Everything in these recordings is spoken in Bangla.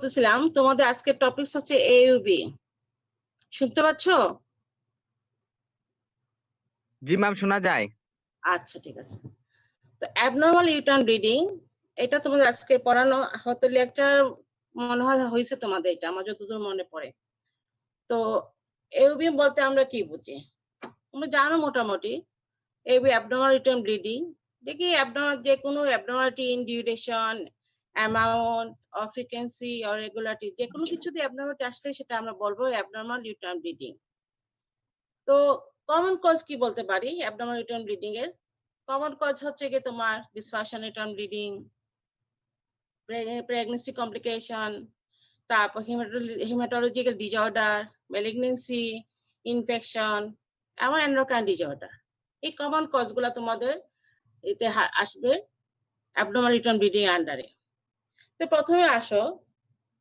বলতেছিলাম তোমাদের আজকের টপিক হচ্ছে AUB শুনতে পাচ্ছ? জি ম্যাম, শোনা যায়। আচ্ছা ঠিক আছে। তো অ্যাবনর্মাল ইউটার্ন ব্লিডিং এটা তোমাদের আজকে পড়ানো হয়তো লেকচার মনে হয় হয়েছে তোমাদের, এটা আমার যতদূর মনে পড়ে। তো AUB বলতে আমরা কি বুঝি তোমরা জানো মোটামুটি। AUB অ্যাবনর্মাল ইউটার্ন ব্লিডিং দেখি অ্যাবনর্মাল যে কোনো abnormality in duration, amount or frequency or regularity যে কোনো কিছুতে অ্যাবনর্মালিটি আসলে সেটা আমরা বলবো অ্যাবনর্মাল ইউটার্ন ব্লিডিং। তো কমন কজ কি বলতে পারি অ্যাবডোমিনাল ইউটার্ন ব্লিডিং এর? কমন কজ হচ্ছে কি তোমার dysfunction U turn bleeding, pregnancy complication, তারপর হেমাটোলজিক্যাল ডিসঅর্ডার, ম্যালিগন্যান্সি, ইনফেকশন এবং এন্ডোক্রাইন ডিসঅর্ডার। এই কমন কজগুলো তোমাদের এতে আসবে অ্যাবডোমিনাল ইউটার্ন ব্লিডিং আন্ডারে। তো প্রথমে আসো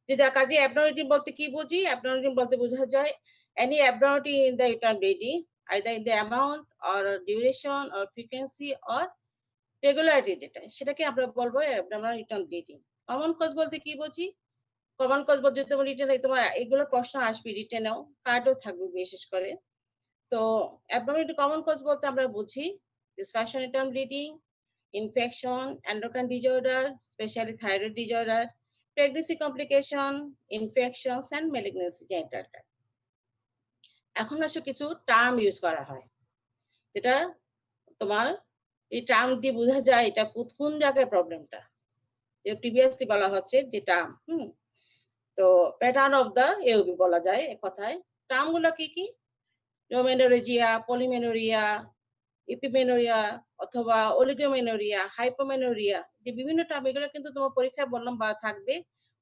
যে কাজে অ্যাবনর্মালিটি বলতে কি বুঝি। অ্যাবনর্মালিটি বলতে বোঝা যায় any abnormality in the uterine bleeding either in the amount or duration or frequency or regularity যেটা সেটাকে আমরা বলবো abnormal uterine bleeding। Common cause বলতে কি বুঝি? কমন কজ বলতে তোমার রিটেনে তোমার এগুলো প্রশ্ন আসবে, রিটেনেও কার্ডও থাকবে বিশেষ করে। তো abnormality কমন কজ বলতে আমরা বুঝি dysfunction uterine bleeding, infection, endocrine disorder, especially thyroid disorder, pregnancy complication, infections and malignancy যেটা। এখন আসলে কিছু টার্ম ইউজ করা হয় যেটা তোমার এই টার্ম দিয়ে বোঝা যায় এটা কোন জায়গায় প্রবলেমটা, যে প্রিভিয়াসলি বলা হচ্ছে যে টার্ম তো প্যাটার্ন অফ দা এওবি বলা যায় এক কথায়। টার্মগুলো কি কি? মেনোরেজিয়া, পলিমেনোরিয়া, ইপিমেনোরিয়া অথবা অলিগোমেনোরিয়া, হাইপোমেনোরিয়া, যে বিভিন্ন টার্ম এগুলো কিন্তু তোমার পরীক্ষায় বললাম বা থাকবে,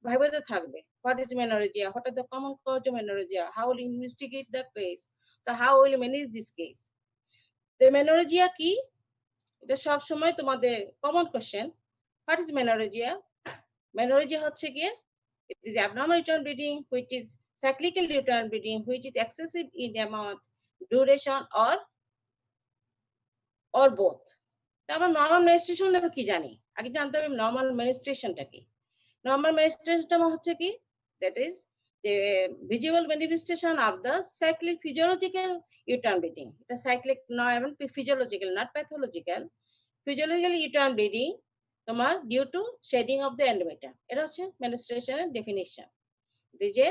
ভাইভাতে থাকবে। What is menorrhagia? What are the common cause of menorrhagia? How will you investigate the case? So how will you manage this case? The menorrhagia কি? এটা সব সময় তোমাদের common question. What is menorrhagia? Menorrhagia হচ্ছে কি? It is abnormal uterine bleeding which is cyclical uterine bleeding which is excessive in amount, duration or both. তা আমরা নরমাল মেনস্ট্রুয়েশন দেখো কি জানি, আগে জানতে হবে নরমাল মেনস্ট্রুয়েশনটা কি। নরমাল মেনস্ট্রুয়েশনটা হচ্ছে কি? That is the visible manifestation of the cyclic physiological uterine bleeding. এটা cyclic নয়, এবং physiological not pathological. Physiological uterine bleeding তোমার due to shedding of the endometrium, এটা হচ্ছে menstruationের definition. It is a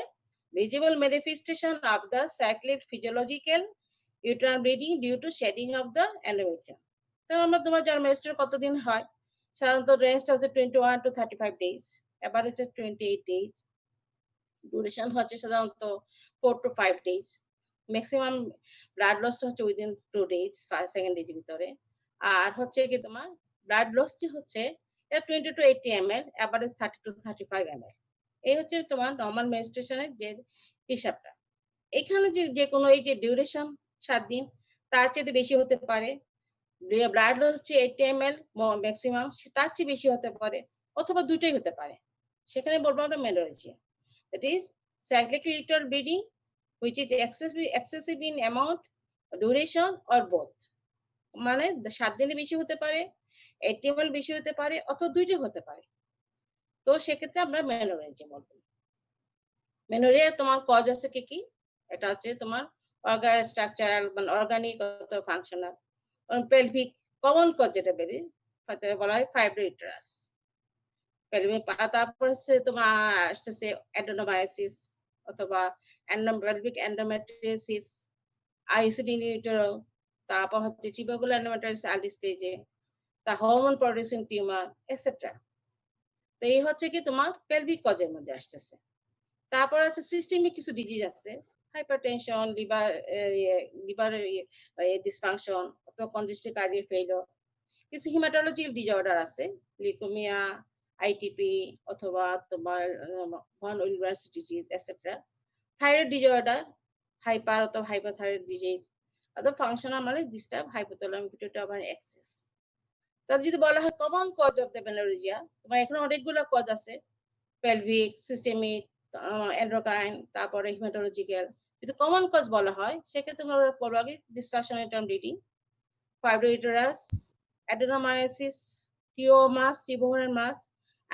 visible manifestation of the cyclic physiological uterine bleeding due to shedding of the endometrium. তো আমরা তোমার যার মেনস্ট্রুয়েশন কতদিন হয়, সাধারণত রেঞ্জটা হচ্ছে 21 to 35 days, এভারেজ হচ্ছে 28 days, ডিউরেশন হচ্ছে সাধারণত 4 to 5 days, ম্যাক্সিমাম ব্লাড লসটা হচ্ছে উইদিন 2 days, 2nd ডেজ ভিতরে। আর হচ্ছে কি তোমার ব্লাড লসটি হচ্ছে এটা 20 to 80 ml, average 30 to 35 ml। এই হচ্ছে তোমার নরমাল মেনস্ট্রুয়েশনের যে হিসাবটা। এখানে যে কোনো এই যে ডিউরেশন 7 দিন তার চেয়ে বেশি হতে পারে, ব্লাড লস হচ্ছে 80 ml ম্যাক্সিমাম, তার চেয়ে বেশি হতে পারে, অথবা দুটোই হতে পারে, সেখানে বলবো আমরা menorrhagia. That is cyclic uterine bleeding which is excessive in amount, duration or both। মানে 7 দিনে বেশি হতে পারে, 80 ml বেশি হতে পারে, অথবা দুইটাই হতে পারে। তো সেক্ষেত্রে আমরা মেনোরেজিয়া বলবো। মেনোরিয়া তোমার কজ আছে কি কি? এটা হচ্ছে তোমার স্ট্রাকচারাল মানে অর্গানিক অথবা ফাংশনাল। পেলভিক কমন কজ যেটা বেরিয়ে হয়তো বলা হয় ফাইব্রোইটারাস পেলভিক। তারপর হচ্ছে তোমার আসতেছে অ্যাডেনোমায়োসিস অথবা পেলভিক এন্ডোমেট্রিওসিস, আইসিড ইন ইউটেরো, তারপর হচ্ছে টিউবারকুলার এন্ডোমেট্রিওসিস আর্লি স্টেজে, তা হরমোন প্রডিউসিং টিউমার এটসেট্রা। তো এই হচ্ছে কি তোমার পেলভিক কজের মধ্যে আসতেছে। তারপর আছে সিস্টেমিক কিছু ডিজিজ আছে, হাইপারটেনশন, লিভার ডিসফাংশন অথবা কনজেস্টিভ কার্ডিয়াক ফেইলিওর। কিছু হিমাটোলজিক্যাল ডিসঅর্ডার আছে, লিউকেমিয়া, আইটিপি অথবা তোমার von Willebrand's disease etcetera. Thyroid disorder, hyper অথবা হাইপোথাইরয়েড ডিজিজ অথবা ফাংশনাল মানে ডিস্টার্ব হাইপোথ্যালামিক পিটুইটারি অ্যাক্সিস। তাহলে যদি বলা হয় common cause of the menorrhagia, তোমার এখানে অনেকগুলো কজ আছে, পেলভিক, সিস্টেমিক, এন্ডোক্রাইন, তারপরে হিমাটোলজিক্যাল। যদি কমন কজ বলা হয় সেক্ষেত্রে তোমরা বলবো আগে dysfunction uterine bleeding, fibroid uterus, adenomyosis, tumours, tubercular mass,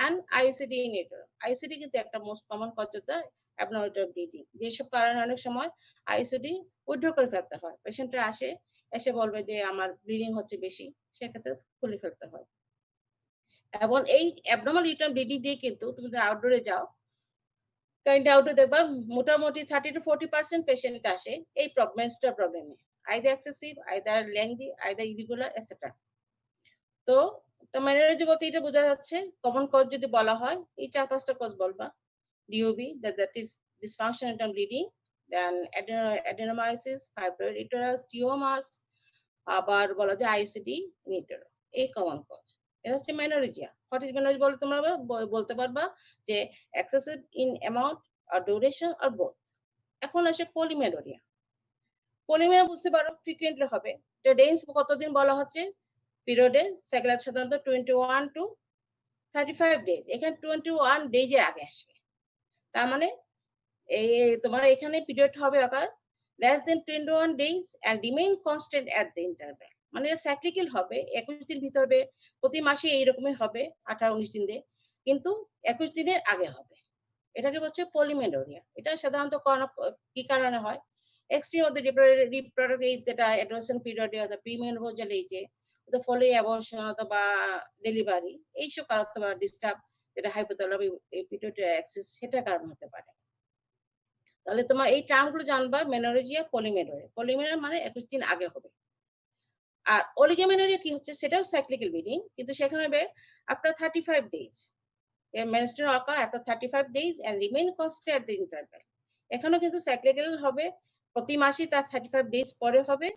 and IUCD in utero. IUCD কিন্তু একটা most common cause of the abnormal bleeding. যেসব কারণে অনেক সময় IUCD উইথড্র করে ফেলতে হয়। পেশেন্টরা এসে বলবে যে আমার ব্লিডিং হচ্ছে বেশি, সেক্ষেত্রে খুলে ফেলতে হয়। এবং এই অ্যাবনর্মাল ইউটেরাইন ব্লিডিং দিয়ে কিন্তু তুমি যদি আউটডোরে যাও, কাইন্ডলি আউটডোরে দেখবা মোটামুটি 30 to 40% পেশেন্ট আসে এই মেনস্ট্রুয়াল প্রবলেমে। Either excessive, either lengthy, either irregular etcetera. তো মেনোরেজি বলতে এটা বোঝা যাচ্ছে কমন কজ যদি বলা হয় এই 4-5টা কজ বলবা। DOB, that is dysfunction in bleeding, then adenomyosis, fibroid uterus, tumors, আবার বলা যায় IUCD in utero, এই কমন কজ। এটা হচ্ছে মেনোরেজিয়া। হোয়াট ইজ মেনোরেজিয়া বলে তোমরা বলতে পারবা যে এক্সেসিভ ইন অ্যামাউন্ট আর ডিউরেশন আর বোথ। এখন আসে পলিমেনোরিয়া। পলিমেনোরিয়া বুঝতে পারো ফ্রিকুয়েন্টলি হবে। এটা ডেন্স কতদিন বলা হচ্ছে পিরিয়ডে, সাইকেল সাধারণত 21 to 35 ডেজ। এখানে 21 ডেজের আগে আসবে। তার মানে এই তোমার এখানে পিরিয়ড হবে আকার less than 21 days and remain constant at the interval, মানে সাইক্লিক্যাল হবে। 21 দিন ভিতরে প্রতি মাসে এইরকমই হবে 18-19 দিন দিয়ে, কিন্তু 21 দিনের আগে হবে। এটাকে বলছে পলিমেনোরিয়া। এটা সাধারণত কি কারণে হয়? Extreme of the reproductive age, যেটা অ্যাডোলেসেন্ট পিরিয়ডে অথবা প্রিমেনোপজাল এজে, the folly abortion অথবা ডেলিভারি, এইসব কারণ অথবা ডিস্টার্ব, যেটা হাইপোথ্যালামিক পিটুইটারি অ্যাক্সিস, সেটার কারণ হতে পারে। তাহলে তোমার এই টার্মগুলো জানবা, মেনোরেজিয়া, পলিমেনোরিয়া। পলিমেনোরিয়া মানে 21 দিন আগে হবে। আর অলিগোমেনোরিয়া কি হচ্ছে? সেটাও সাইক্লিক্যাল ব্লিডিং, কিন্তু সেখানে হবে আফটার 35 ডেজ। এর menstrual occur after 35 days and remain constant at the interval. এখানেও কিন্তু সাইক্লিক্যাল হবে, প্রতি মাসে তার 35 ডেজ পরে হবে,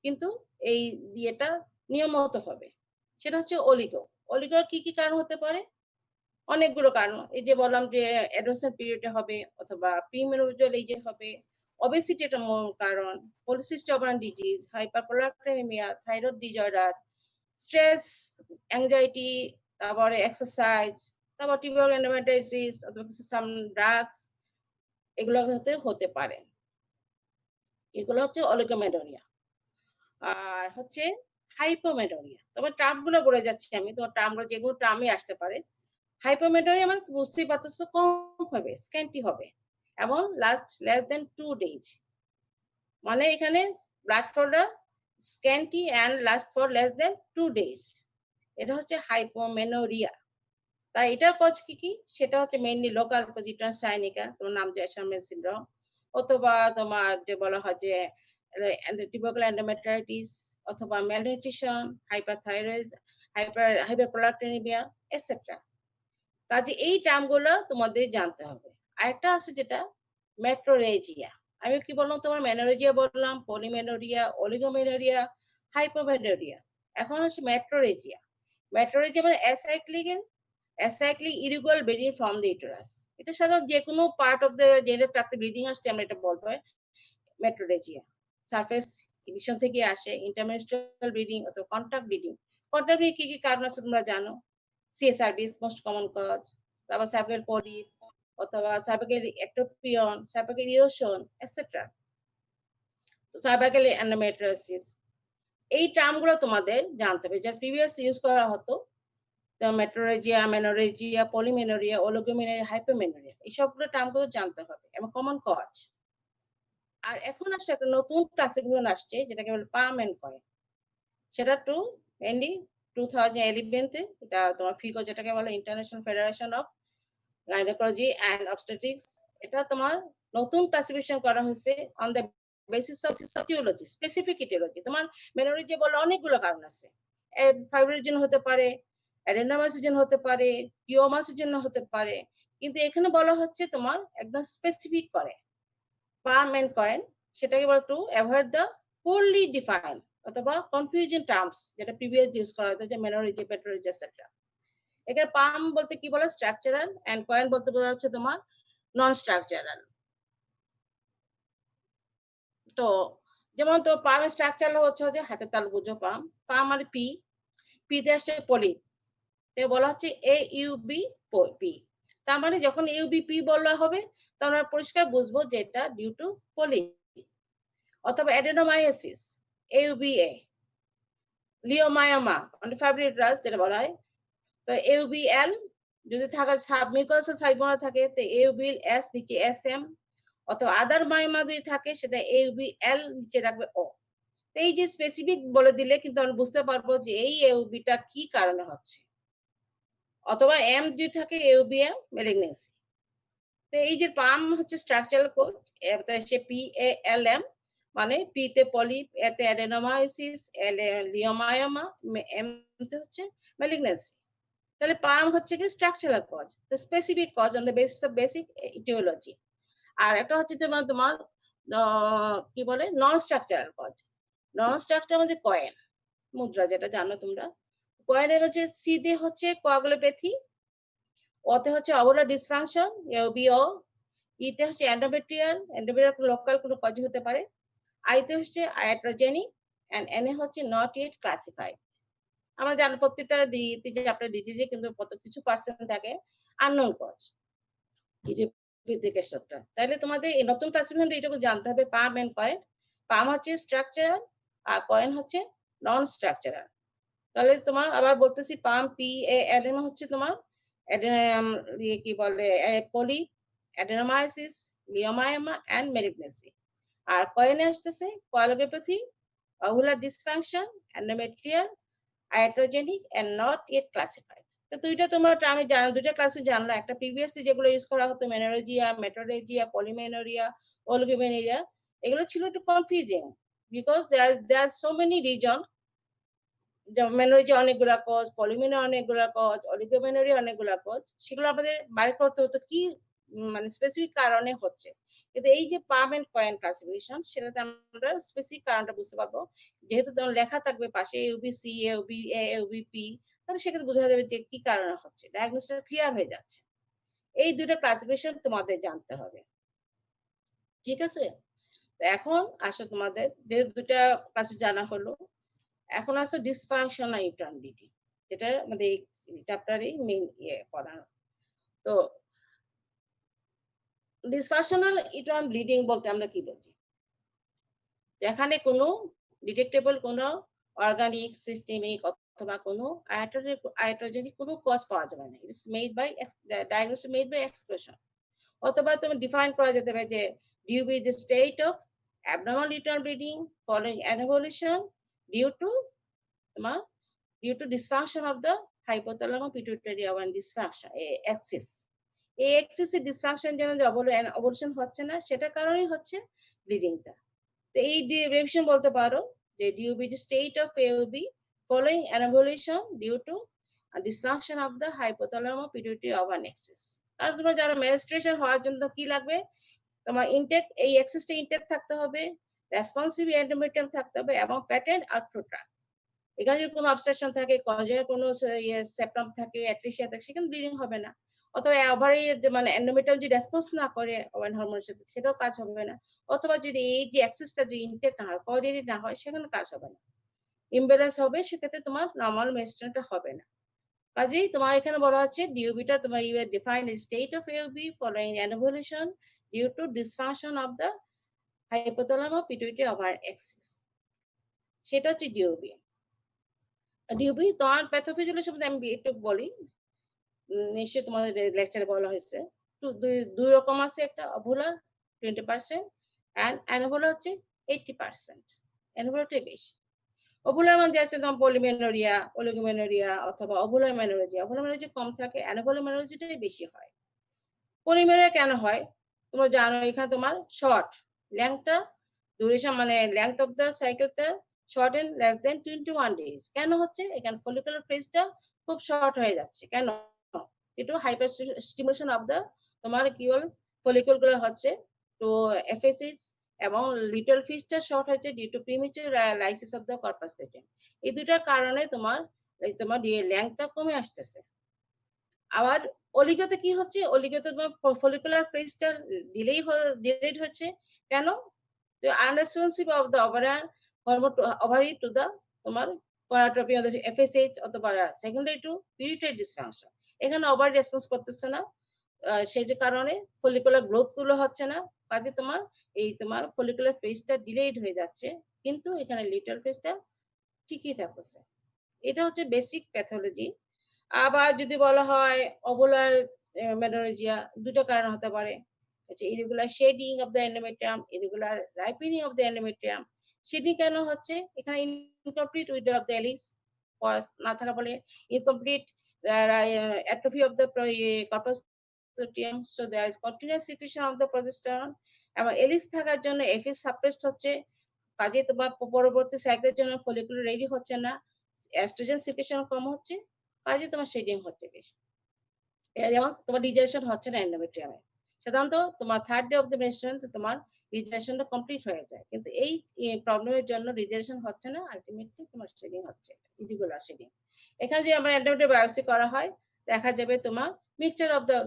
কিন্তু এই ইয়েটা নিয়মিত হবে। সেটা হচ্ছে অলিগো। অলিগোর কি কারণ হতে পারে? অনেকগুলো কারণ। এই যে বললাম যে অ্যাডোলেসেন্ট পিরিয়ডে হবে অথবা প্রিমেনোপজাল এজে হবে। ওবেসিটি একটা মূল কারণ, polycystic ovarian disease, hyperprolactinaemia, thyroid disorder, stress, anxiety, তারপরে এক্সারসাইজ, তারপর টিউবার এন্ডোমেট্রাইটিস অথবা কিছু সাম ড্রাগস, এগুলো হতে পারে। এগুলো হচ্ছে অলিগোমেনোরিয়া। আর হচ্ছে হাইপোমেনোরিয়া। তোমার টার্মগুলো বলে যাচ্ছি আমি, তোমার টার্মগুলো যেগুলো টার্মই আসতে পারে। হাইপোমেনোরিয়া মানে বুঝতেই পারতেছো, কম হবে, স্ক্যান্টি হবে এবং লেস দেন 2 ডেজ। মানে এখানে ব্লাড ফ্লোটা scanty and last for less than 2 days. এটা হচ্ছে হাইপোমেনোরিয়া। তাই এটার কজ কি? সেটা হচ্ছে মেইনলি লোকাল পজিট্রান্স সাইনিকা, তোমার নাম যে অ্যাশারম্যান সিনড্রোম, অথবা তোমার যে বলা হয় যে টিউবারকুলার এন্ডোমেট্রাইটিস, অথবা ম্যালনিউট্রিশন, হাইপারথাইরয়েড, হাইপারপ্রোলাকটিনিমিয়া এটসেট্রা। কাজে এই টার্মগুলো তোমাদের জানতে হবে। আরেকটা আছে যেটা মেট্রোরেজিয়া। আমি কি বললাম? তোমার মেনোরেজিয়া বললাম, পলিমেনোরিয়া, অলিগোমেনোরিয়া, হাইপোমেনোরিয়া। এখন হচ্ছে মেট্রোরেজিয়া। মেট্রোরেজিয়া মানে acyclic irregular bleeding from the uterus. এটা সাধারণত যে কোনো পার্ট অফ দ্য জেনারেল ট্র্যাক্টে ব্লিডিং আসছে, আমরা এটা বলবো মেট্রোরেজিয়া। সারফেস ইভিশন থেকে আসে, ইন্টারমেনস্ট্রুয়াল ব্লিডিং অথবা কন্টাক্ট ব্লিডিং। কন্টাক্ট ব্লিডিং কি কারণ আছে তোমরা জানো? CSRBs মোস্ট কমন কজ, তারপর সার্ভাইকাল পলিপ অথবা cervical ectropion, cervical erosion etcetera, cervical endometriosis. এই টার্মগুলো তোমাদের জানতে হবে, যা প্রিভিয়াস ইউজ করা হতো। মেট্রোরেজিয়া, মেনোরেজিয়া, পলিমেনোরিয়া, অলিগোমেনোরিয়া, হাইপোমেনোরিয়া, এই সবগুলো টার্মগুলো জানতে হবে এবং কমন কজ। আর এখন আসছে একটা নতুন ক্লাসিফিকেশন আসছে, যেটাকে বলে পাম এন্ড কয়েন। সেটা মেইনলি 2011-তে, এটা তোমার ফিগো, যেটাকে বলে International Federation of Gynaecology and Obstetrics. এটা তোমার নতুন ক্লাসিফিকেশন করা হয়েছে on the basis of aetiology, specific aetiology. তোমার মেনোরেজিয়া বলে অনেকগুলো কারণ আছে। ফাইব্রয়েডের জন্য হতে পারে, অ্যাডেনোমাসের জন্য হতে পারে, টিওমাসের জন্য হতে পারে, কিন্তু এখানে বলা হচ্ছে তোমার একদম স্পেসিফিক করে পাম এন্ড কয়েন। সেটাকে বলে to avoid the poorly define অথবা কনফিউজিং টার্মস, যেটা প্রিভিয়াস ইউজ করা হতো, যে মেনোরেজিয়া, পেট্রোরেজিয়া এটসেট্রা। এখানে পাম বলতে কি বলে? স্ট্রাকচারাল, এন্ড কয়েন বলতে বোঝা যাচ্ছে তোমার নন স্ট্রাকচারাল। তো যেমন তো পাম স্ট্রাকচারাল হচ্ছে যে হাতে তাল বুঝো পাম, পাম মানে পি তে আসছে পলি, তে বলা হচ্ছে AUB পি। তার মানে যখন UBP বলা হবে তখন আমরা পরিষ্কার বুঝবো যে এটা ডিউ টু পলি। অথবা অ্যাডেনোমায়োসিস, AUBA, লিওমায়োমা মানে ফাইব্রোইড রাস যেটা বলা হয়, তো AUBL যদি থাকে সাবমিউকাসাল ফাইব্রোমা থাকে তো এউবিএল এস নিচে এসএম, অথবা আদার মায়োমা যদি থাকে সেটা এউবিএল নিচে রাখবে ও। এই যে স্পেসিফিক বলে দিলে কিন্তু আমরা বুঝতে পারবো যে এই এউবিটা কি কারণে হচ্ছে, অথবা এম যদি থাকে এউবিএম ম্যালিগনেন্সি। তো এই যে পাম হচ্ছে স্ট্রাকচারাল কোড, সে PALM মানে পি তে পলিপ, এতে অ্যাডেনোমায়োসিস, এল লিওমায়োমা, এম তে হচ্ছে ম্যালিগনেন্সি। তাহলে পাম হচ্ছে কি স্ট্রাকচারাল কজ, তো specific cause on the basis of basic aetiology. আর একটা হচ্ছে তোমার তোমার কি বলে non structural cause. Non structure মানে কয়েন, মুদ্রা যেটা জানো তোমরা। কয়েনের হচ্ছে সি দিয়ে হচ্ছে কোয়াগুলোপ্যাথি, ওতে হচ্ছে ওভারঅল ডিসফাংশন এওবিও, ইতে হচ্ছে এন্ডোমেট্রিয়াল লোকাল কোনো কজ হতে পারে, আইতে হচ্ছে আয়াট্রোজেনিক, এন্ড এনে হচ্ছে নট ইয়েট ক্লাসিফাইড। আমরা জানি প্রত্যেকটা আপনার ডিজিজে কিন্তু কত কিছু পার্সেন্ট থাকে আননোন কজ ইডিওপ্যাথিকেশনটা। তাহলে তোমাদের এই নতুন ক্লাসিফিকেশন এইটুকু জানতে হবে, পাম এন্ড কয়েন। পাম হচ্ছে স্ট্রাকচারাল আর কয়েন হচ্ছে নন স্ট্রাকচারাল। তাহলে তোমার আবার বলতেছি, পাম PALM হচ্ছে তোমার কি বলে poly, adenomyosis, leiomyoma and malignancy. আর কয়েনে আসতেছে coagulopathy, ovular dysfunction, endometrial, iatrogenic and not yet classified. তো দুইটা তোমার আমি দুইটা ক্লাসে জানলা, একটা প্রিভিয়াসলি যেগুলো ইউজ করা হতো মেনোরেজিয়া, মেট্রোরেজিয়া, পলিমেনোরিয়া, অলিগোমেনোরিয়া, এগুলো ছিল একটু confusing because there are so many reason. Menorrhagia অনেকগুলা কজ, পলিমেনো অনেকগুলা কজ, অলিগোমেনোরিয়া অনেকগুলা কজ, সেগুলো আমাদের বাইর করতে হতো কি মানে স্পেসিফিক কারণে হচ্ছে। কিন্তু এই যে পাম এন্ড কয়েন ক্লাসিফিকেশন, সেটাতে আমরা স্পেসিফিক কারণটা বুঝতে পারবো। যেহেতু তোমার লেখা থাকবে পাশে ইউবিসি, ইউবিএ, ইউবিপি, তাহলে সেক্ষেত্রে বোঝা যাবে যে কি কারণে হচ্ছে, ডায়াগনোসিসটা ক্লিয়ার হয়ে যাচ্ছে। এই দুটো ক্লাসিফিকেশন তোমাদের জানতে হবে, ঠিক আছে? তো এখন আসো তোমাদের যে দুটা ক্লাস জানা হলো, এখন আছে ডিসফাংশনাল ইউট্রাইন ব্লিডিং, যেটা আমাদের এই চ্যাপ্টারে মেইন পড়ানো। তো ডিসফাংশনাল ইউট্রাইন ব্লিডিং বলতে আমরা কি বুঝি? যেখানে কোনো ডিটেক্টেবল কোনো অর্গানিক, সিস্টেমিক অথবা কোনো আয়াট্রোজেনিক কোনো কজ পাওয়া যাবে না। It's made by diagnosis made by exclusion. অথবা তুমি ডিফাইন করা যেতে পারে যে DUB the state of abnormal uterine bleeding following anevolution due to তোমার due to dysfunction of the hypothalamus pituitary organ dysfunction axis। এই axis এর dysfunction যেন ovulation হচ্ছে না, সেটার কারণেই হচ্ছে ব্লিডিংটা। তো এই রিভিশন বলতে পারো যে due to the state of AOB following anevolution due to dysfunction of the hypothalamus pituitary organ axis। কারণ তোমরা যারা মেনস্ট্রুয়েশন হওয়ার জন্য কি লাগবে, তোমার ইনটেক এই অ্যাক্সেসটা ইনটেক থাকতে হবে, রেসপন্সিভ এন্ডোমেট্রিয়াম থাকতে হবে এবং প্যাটেন্ট আউটফ্লোট্রাক। এখানে যদি কোনো অবস্ট্রাকশন থাকে, কজের কোনো সেপ্টাম থাকে, অ্যাট্রিশিয়া থাকে, সেখানে ব্লিডিং হবে না। অথবা ওভারি মানে এন্ডোমেট্রিয়াম যদি রেসপন্স না করে ওভেন হরমোনের সাথে, সেটাও কাজ হবে না। অথবা যদি এই যে অ্যাক্সেসটা যদি ইনটেক না হয়, কোঅর্ডিনেট না হয়, সেখানে কাজ হবে না, ইমব্যালেন্স হবে, সেক্ষেত্রে তোমার নরমাল মেনস্ট্রুয়েশনটা হবে না। কাজেই তোমার এখানে বলা হচ্ছে ডিউবিটা তোমার you are defined state of AUB following anovulation due to dysfunction of the hypothalamus pituitary ovar axis, সেটা হচ্ছে ডিওবি। ডিওবি তোমার প্যাথোফিজিওলজি সম্বন্ধে আমি একটু বলি, নিশ্চয়ই তোমাদের লেকচারে বলা হয়েছে। দুই রকম আছে, একটা অভুলার 20% এন্ড অ্যানোভুলার হচ্ছে 80%। অ্যানোভুলারটাই বেশি। অভুলার মধ্যে আছে তোমার পলিমেনোরিয়া, অলিগোমেনোরিয়া অথবা অভুলার মেনোরেজিয়া। অভুলার মেনোরেজিয়া কম থাকে, অ্যানোভুলার মেনোরেজিয়াটাই বেশি হয়। পলিমেনোরিয়া কেন হয় তোমরা জানো, এখানে তোমার শর্ট লেংথটা ডিউরেশন মানে লেংথ অফ দ্য সাইকেলটা short and less than 21 days. কেন হচ্ছে? এখানে ফলিকুলার ফেজটা খুব শর্ট হয়ে যাচ্ছে। কেন? একটু হাইপার স্টিমুলেশন অফ দ্য তোমার কি বল ফলিকুল গুলো হচ্ছে, তো এফএসএস এবং লিটল ফিশটা শর্ট হয়েছে due to premature lysis of the corpus সেটেম। এই দুটার কারণে তোমার লেংথটা কমে আসতেছে। আবার অলিগোতে কি হচ্ছে, অলিগোতে তোমার ফলিকুলার ফেজটা ডিলেড হচ্ছে। কেন? Unresponsive of the ovary to the তোমার gonadotropin of the FSH অথবা সেকেন্ডারি টু পিটুইটারি ডিসফাংশন। এখানে ওভারি রেসপন্স করতেছে না, সেই যে কারণে ফলিকুলার গ্রোথ গুলো হচ্ছে না, কাজে তোমার এই তোমার ফলিকুলার ফেজটা ডিলেড হয়ে যাচ্ছে, কিন্তু এখানে লিটল ফেজটা ঠিকই থাকছে। এটা হচ্ছে বেসিক প্যাথোলজি। আবার যদি বলা হয় ওভুলার মেনোরেজিয়া, দুটো কারণ হতে পারে। হচ্ছে irregular shedding of the endometrium, irregular ripening of the endometrium. Shedding কেন হচ্ছে? এখানে ইনকমপ্লিট উইথড্র অফ দ্য এলিস না থাকা বলে, incomplete atrophy of the corpus luteum, so there is continuous secretion of the progesterone, এবং এলিস থাকার জন্য এফএস সাপ্রেসড হচ্ছে, কাজে তোমার পরবর্তী সাইকেলের জন্য ফলিকুলার রেডি হচ্ছে না, এস্ট্রোজেন সিক্রেশন কম হচ্ছে, কাজে তোমার শেডিং হচ্ছে বেশি। যেমন তোমার রিজেকশন হচ্ছে না এন্ডোমেট্রিয়ামে। সাধারণত তোমার third day of the menstruation তোমার রিজেকশনটা কমপ্লিট হয়ে যায়, কিন্তু এই প্রবলেমের জন্য রিজেকশন হচ্ছে না, আলটিমেটলি তোমার শেডিং হচ্ছে, ইরেগুলার শেডিং। এখানে যদি আমরা এন্ডোমেট্রিয়াম বায়োপসি করা হয়, দেখা যাবে তোমার mixture of the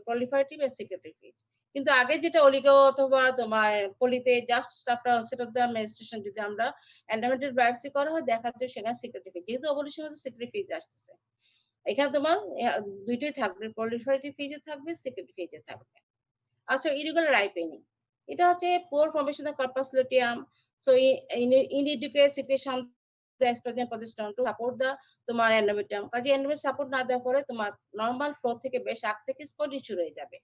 proliferative and secretory phase. কিন্তু আগে যেটা অলিগো অথবা তোমার পলিতে just after onset of the menstruation যদি আমরা এন্ডোমেট্রিয়াম বায়োপসি করা হয়, দেখা যাবে সেখানে সিক্রেটরি ফেজ, যেহেতু ওভুলেশন হচ্ছে সিক্রেটরি ফেজ আসতেছে। এখানে তোমার দুইটাই থাকবে, প্রলিফারেটিভ ফেজে থাকবে, সিক্রেটরি ফেজে থাকবে। আচ্ছা, ইরেগুলার রাইপেনিং, এটা হচ্ছে poor formation of corpus luteum, so inadequate secretion the oestrogen progesterone to support the তোমার এন্ডোমেট্রিয়াম। কাজে এন্ডোমেট্রিয়াম সাপোর্ট না দেওয়ার পরে তোমার নরমাল ফ্লো থেকে বেশ আগ থেকে স্পটিং শুরু হয়ে যাবে।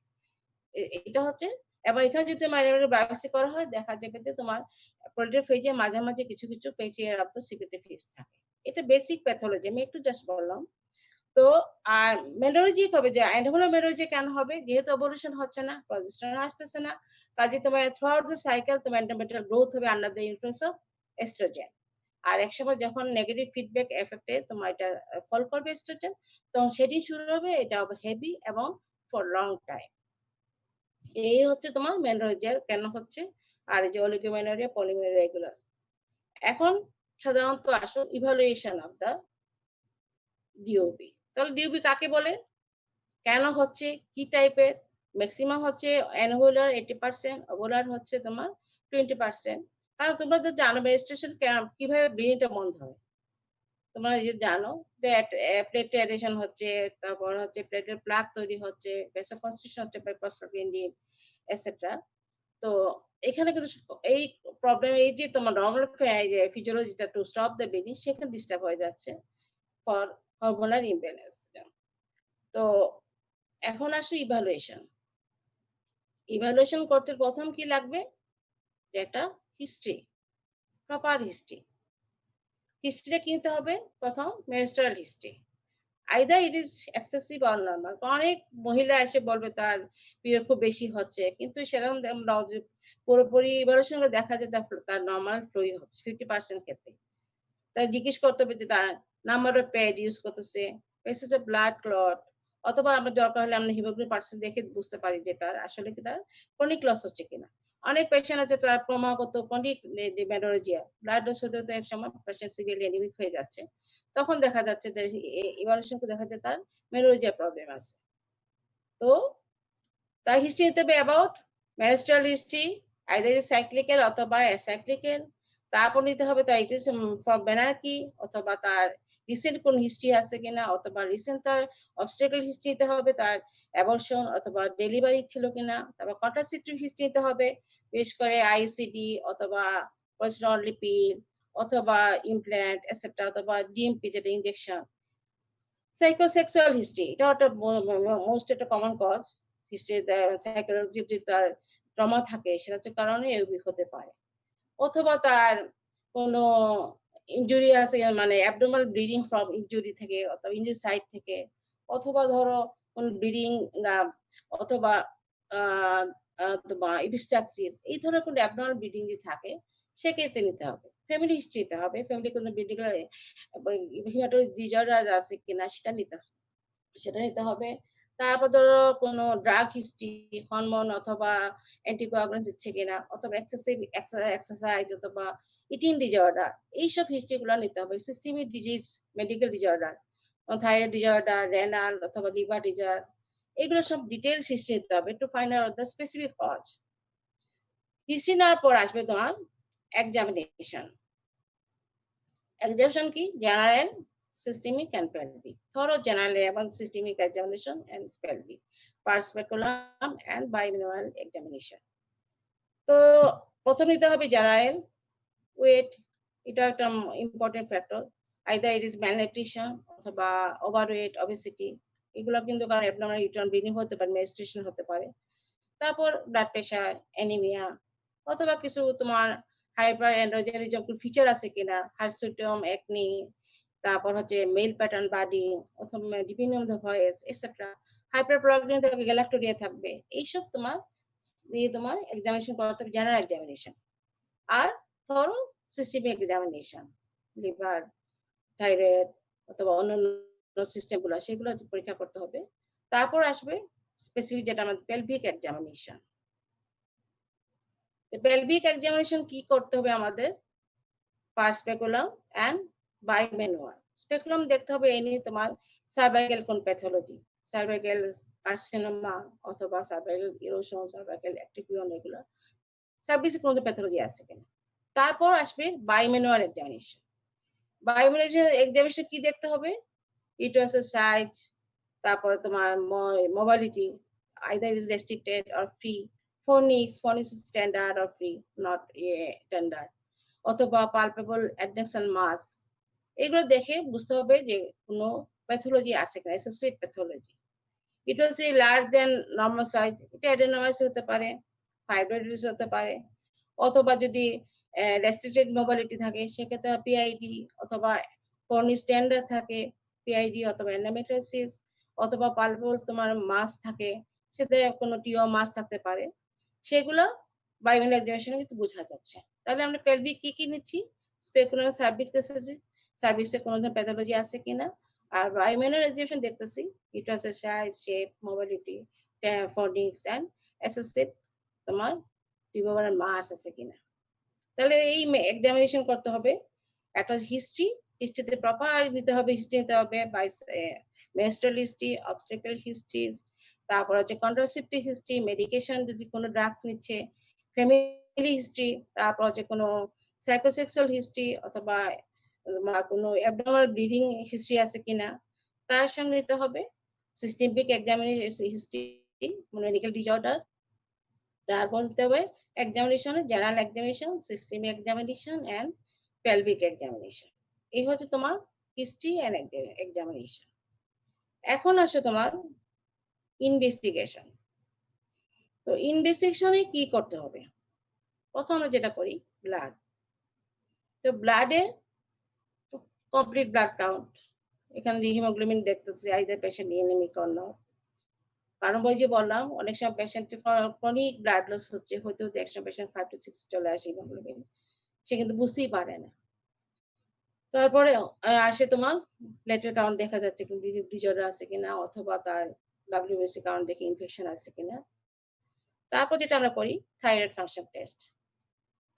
এটা হচ্ছে, এবং এখানে যদি তোমার এন্ডোমেট্রিয়াম বায়োপসি করা হয়, দেখা যাবে যে তোমার প্রলিফারেটিভ ফেজে মাঝামাঝি কিছু কিছু পেচিয়ার অফ দ্য সিক্রেটরি ফেজ থাকে। এটা বেসিক প্যাথোলজি, আমি একটু জাস্ট বললাম। তো আর মেনোরেজি হবে যে এন্ডোমেট্রিয়াল মেনোরেজি কেন হবে? যেহেতু ওভুলেশন হচ্ছে না, প্রজেস্টেরন আসতেছে না, কাজে তোমার থ্রুআউট দ্য সাইকেল তোমার এন্ডোমেট্রিয়াল গ্রোথ হবে under the influence of oestrogen. আর একসময় যখন নেগেটিভ ফিডব্যাক এফেক্টে তোমার এটা ফল করবে এস্ট্রোজেন, তখন শেডিং শুরু হবে, এটা হবে হেভি এবং ফর লং টাইম। এই হচ্ছে তোমার মেনোরেজিয়ার কেন হচ্ছে। আর এই যে অলিগোমেনোরিয়া, পলিমেনোরিয়া এগুলো। এখন সাধারণত আসো ইভালুয়েশন অফ দ্য ডিওবি। তাহলে ডিওবি কাকে বলে, কেন হচ্ছে, কি টাইপের? ম্যাক্সিমাম হচ্ছে অ্যানুলার 80%, ওভুলার হচ্ছে তোমার 20%। কারণ তোমরা তো জানো মেনস্ট্রুয়েশন কিভাবে ব্লিডিংটা বন্ধ হয়। তোমরা যে জানো যে প্লেট অ্যাডেশন হচ্ছে, তারপর হচ্ছে প্লেটের প্লাক তৈরি হচ্ছে, ভেসোকনস্ট্রিকশন হচ্ছে বাই প্রস্টাগ্ল্যান্ডিন এটসেট্রা। তো এখানে কিন্তু এই প্রবলেম, এই যে তোমার নরমাল যে ফিজিওলজিটা টু স্টপ দ্য ব্লিডিং, সেখানে ডিস্টার্ব হয়ে যাচ্ছে ফর হরমোনাল ইমব্যালেন্স। তো এখন আসো ইভালুয়েশন। ইভালুয়েশন করতে প্রথম কি লাগবে? যে একটা হিস্ট্রি, প্রপার হিস্ট্রি। হিস্ট্রিটা কি নিতে হবে? প্রথম menstrual history, either it is excessive or normal. অনেক মহিলা এসে বলবে তার পিরিয়ড খুব বেশি হচ্ছে, কিন্তু সেরকম পুরোপুরি ইভালুয়েশন করে দেখা যায় তার নরমাল ফ্লোই হচ্ছে 50% ক্ষেত্রে। তাই জিজ্ঞেস করতে হবে যে তার নাম্বার অফ প্যাড ইউজ করতেছে, প্রেসেন্স অফ ব্লাড ক্লট, অথবা আমরা দরকার হলে আমরা হিমোগ্লোবিন পার্সেন্ট দেখে বুঝতে পারি যে তার আসলে কি তার ক্রনিক লস হচ্ছে কিনা। অনেক পেশেন্ট আছে তার ক্রমাগত ক্রনিক মেনোরেজিয়া, ব্লাড লস হতে হতে এক সময় পেশেন্ট সিভিয়ারলি অ্যানিমিক হয়ে যাচ্ছে, তখন দেখা যাচ্ছে যে ইভালুয়েশন করে দেখা যায় তার মেনোরেজিয়া প্রবলেম আছে। তো তার হিস্ট্রি নিতে হবে about menstrual history, either is cyclical অথবা অ্যাসাইক্লিক্যাল। তারপর নিতে হবে তার ইট ইজ ফর বেনার্কি, অথবা তার রিসেন্ট কোন হিস্ট্রি আছে কিনা, অথবা রিসেন্ট তার অবস্টেকল হিস্ট্রি নিতে হবে, তার অ্যাবর্শন অথবা ডেলিভারি ছিল কিনা। তারপর কন্ট্রাসেপটিভ হিস্ট্রি নিতে হবে, বিশেষ করে আইসিডি অথবা প্রজেস্টেরন লিপিড অথবা ইমপ্ল্যান্ট এটসেট্রা, অথবা ডিএমপি যেটা ইনজেকশন। সাইকোসেক্সুয়াল হিস্ট্রি, এটা একটা মোস্ট একটা কমন কজ। হিস্ট্রি সাইকোলজি যদি তার ট্রমা থাকে, সেটা হচ্ছে কারণে এওবি হতে পারে। অথবা তার কোনো ইনজুরি আছে, মানে অ্যাবডোমিনাল ব্লিডিং ফ্রম ইনজুরি থেকে, অথবা ইনজুরি সাইট থেকে, অথবা ধরো কোন ব্লিডিং, অথবা তোমার ইপিস্টাক্সিস, এই ধরনের কোনো অ্যাবডোমিনাল ব্লিডিং যদি থাকে, সেক্ষেত্রে নিতে হবে। ফ্যামিলি হিস্ট্রি নিতে হবে, ফ্যামিলি কোনো ব্লিডিং হিমাটোলজি ডিসঅর্ডার আছে কিনা সেটা নিতে হবে, সেটা নিতে হবে। তারপর ধরো কোনো ড্রাগ হিস্ট্রি, হরমোন অথবা অ্যান্টিকোয়াগুলেন্ট দিচ্ছে কিনা, অথবা এক্সেসিভ এক্সারসাইজ, অথবা ইটিং ডিসঅর্ডার, এইসব হিস্ট্রি গুলো নিতে হবে। Systemic disease, medical disorder, thyroid disorder, renal অথবা লিভার ডিসঅর্ডার, এগুলো সব ডিটেইলস হিস্ট্রি নিতে হবে to find out the specific cause. History নেওয়ার পর আসবে তোমার এক্সামিনেশন। এক্সামিনেশন কি? General, systemic and pelvic. Thorough general and systemic examination and pelvic, per speculum and bimanual examination. তো প্রথম নিতে হবে জেনারেল ওয়েট, এটা একটা important factor. either it is malnutrition অথবা ওভারওয়েট, obesity, এগুলো কিন্তু কারণ abnormal uterine bleeding হতে পারে, menstruation হতে পারে। তারপর ব্লাড প্রেশার, অ্যানিমিয়া অথবা কিছু তোমার হাইপার অ্যান্ড্রোজেনিজম ফিচার আছে কিনা, হার্সুটম, একনি, তারপর হচ্ছে মেল প্যাটার্ন বাডি অথবা depending on the voice etcetera, hyperprolactin থাকবে, গ্যালাক্টোরিয়া থাকবে। এইসব তোমার দিয়ে তোমার এক্সামিনেশন করাতে হবে, জেনারেল এক্সামিনেশন। আর ধরো সিস্টেমিক এক্সামিনেশন, লিভার, থাইরয়েড অথবা অন্যান্য সিস্টেম গুলো সেগুলো পরীক্ষা করতে হবে। তারপর আসবে স্পেসিফিক যেটা আমাদের পেলভিক এক্সামিনেশন। পেলভিক এক্সামিনেশন কি করতে হবে আমাদের? First speculum and bimanual. Speculum দেখতে হবে এনি তোমার সার্ভাইকাল কোন প্যাথোলজি, সার্ভাইকাল কার্সিনোমা অথবা সার্ভাইকাল ইরোশন, সার্ভাইকাল অ্যাক্টিভিয়ন, এগুলো সার্ভিসে কোনো প্যাথোলজি আছে কিনা। তারপর আসবে বাইমেনুয়াল এক্সামিনেশন। বাইমেনুয়াল এক্সামিনেশন কি দেখতে হবে? ইউটেরাসের সাইজ, তারপর তোমার mobility, either is restricted or free, phonics is standard or free, not standard, অথবা palpable adnexal mass, এগুলো দেখে বুঝতে হবে যে কোনো প্যাথোলজি আছে কিনা, অ্যাসোসিয়েট প্যাথোলজি। এটা হচ্ছে লার্জ দেন নর্মাল সাইজ, এটা অ্যাডেনোমাইস হতে পারে, ফাইব্রয়েডস হতে পারে, অথবা যদি রেস্ট্রিক্টেড মোবাইলিটি থাকে সেক্ষেত্রে পিআইডি, অথবা ফনি স্ট্যান্ডার্ড থাকে পিআইডি, অথবা এন্ডোমেট্রিয়াসিস, অথবা পালপেবল তোমার মাস থাকে, সেটা কোনো টিও মাস থাকতে পারে। সেগুলো বাইমেনুয়াল এক্সামিনেশনে কিন্তু বোঝা যাচ্ছে। তাহলে আমরা পেলভিক কি নিচ্ছি? স্পেকুলাম, সার্ভিক্স দেখতেছি, সার্ভিক্সে কোনো ধরনের প্যাথোলজি আছে কিনা। আর বাইমেনুয়াল এক্সামিনেশন দেখতেছি ইউটেরাসের size, shape, mobility, fornix and associate তোমার টিউবারের মাস আছে কিনা। তাহলে এই এক্সামিনেশন করতে হবে। একটা হিস্ট্রিতে প্রপার নিতে হবে, হিস্ট্রি নিতে হবে, বাই মেনস্ট্রুয়াল হিস্ট্রি, অবস্টেট্রিকাল হিস্ট্রি, তারপর হচ্ছে কন্ট্রাসেপটিভ হিস্ট্রি, মেডিকেশন যদি কোনো ড্রাগস নিচ্ছে, ফ্যামিলি হিস্ট্রি, তারপর হচ্ছে কোনো সাইকোসেক্সুয়াল হিস্ট্রি অথবা কোনো অ্যাবনর্মাল ব্লিডিং হিস্ট্রি আছে কিনা। তার সঙ্গে নিতে হবে systemic examination history, medical disorder. তারপর নিতে হবে এক্সামিনেশনে general examination, systemic examination and pelvic examination. এই হচ্ছে তোমার হিস্ট্রি এন্ড এক্সামিনেশন। এখন আসে তোমার ইনভেস্টিগেশন। তো ইনভেস্টিগেশনে কি করতে হবে? প্রথম আমরা যেটা করি ব্লাড। তো ব্লাডে কমপ্লিট ব্লাড কাউন্ট, এখানে হিমোগ্লোবিন দেখতেছি, either patient anaemic or not. কারণ ওই যে বললাম অনেক সময় পেশেন্ট ক্রনিক ব্লাড লস হচ্ছে, হয়তো একসময় পেশেন্ট 5 to 6 চলে আসে হিমোগ্লোবিন, সে কিন্তু বুঝতেই পারে না। তারপরে আসে তোমার প্লেটের কাউন্ট দেখা যাচ্ছে কিন্তু ডিসঅর্ডার আছে কিনা, অথবা তার ডাব্লিউবিসি কাউন্ট দেখে ইনফেকশন আছে কিনা। তারপর যেটা আমরা করি থাইরয়েড ফাংশন টেস্ট।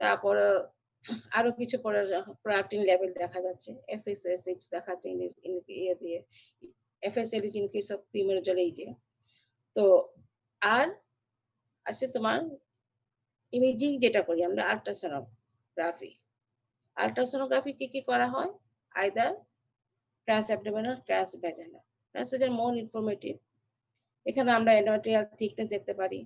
তারপর আরো কিছু প্রোলাকটিন লেভেল দেখা যাচ্ছে, FSH দেখাচ্ছে ইয়ে দিয়ে, FSH ইজ ইনক্রিজ অফ প্রিমেরুরাল এজে। তো আর আসে তোমার ইমেজিং যেটা করি আমরা আল্ট্রাসোনোগ্রাফি। আল্ট্রাসোনোগ্রাফি কি করা হয়? Either transabdominal, transvaginal. ট্রান্সভ্যাজাইনাল মোর ইনফরমেটিভ। এখানে আমরা এন্ডোমেট্রিয়াল থিকনেস দেখতে পারি।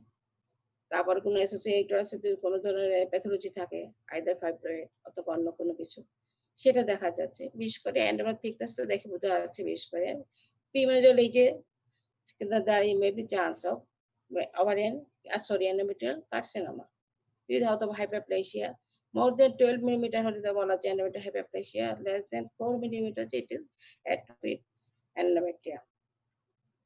তারপর কোনো অ্যাসোসিয়েটেড আছে যদি কোনো ধরনের প্যাথোলজি থাকে, আইদার ফাইব্রয়েড অথবা অন্য কোনো কিছু, সেটা দেখা যাচ্ছে। বিশেষ করে এন্ডোমেট্রিয়াল থিকনেসটা দেখে বোঝা যাচ্ছে বিশেষ করে প্রিমেরুরাল এজে there may be chance of ovarian, endometrial carcinoma without of hyperplasia. More than 12 millimeter হলে তো বলা যায় endometrial hyperplasia, less than 4 millimeter it is ectopic endometrium.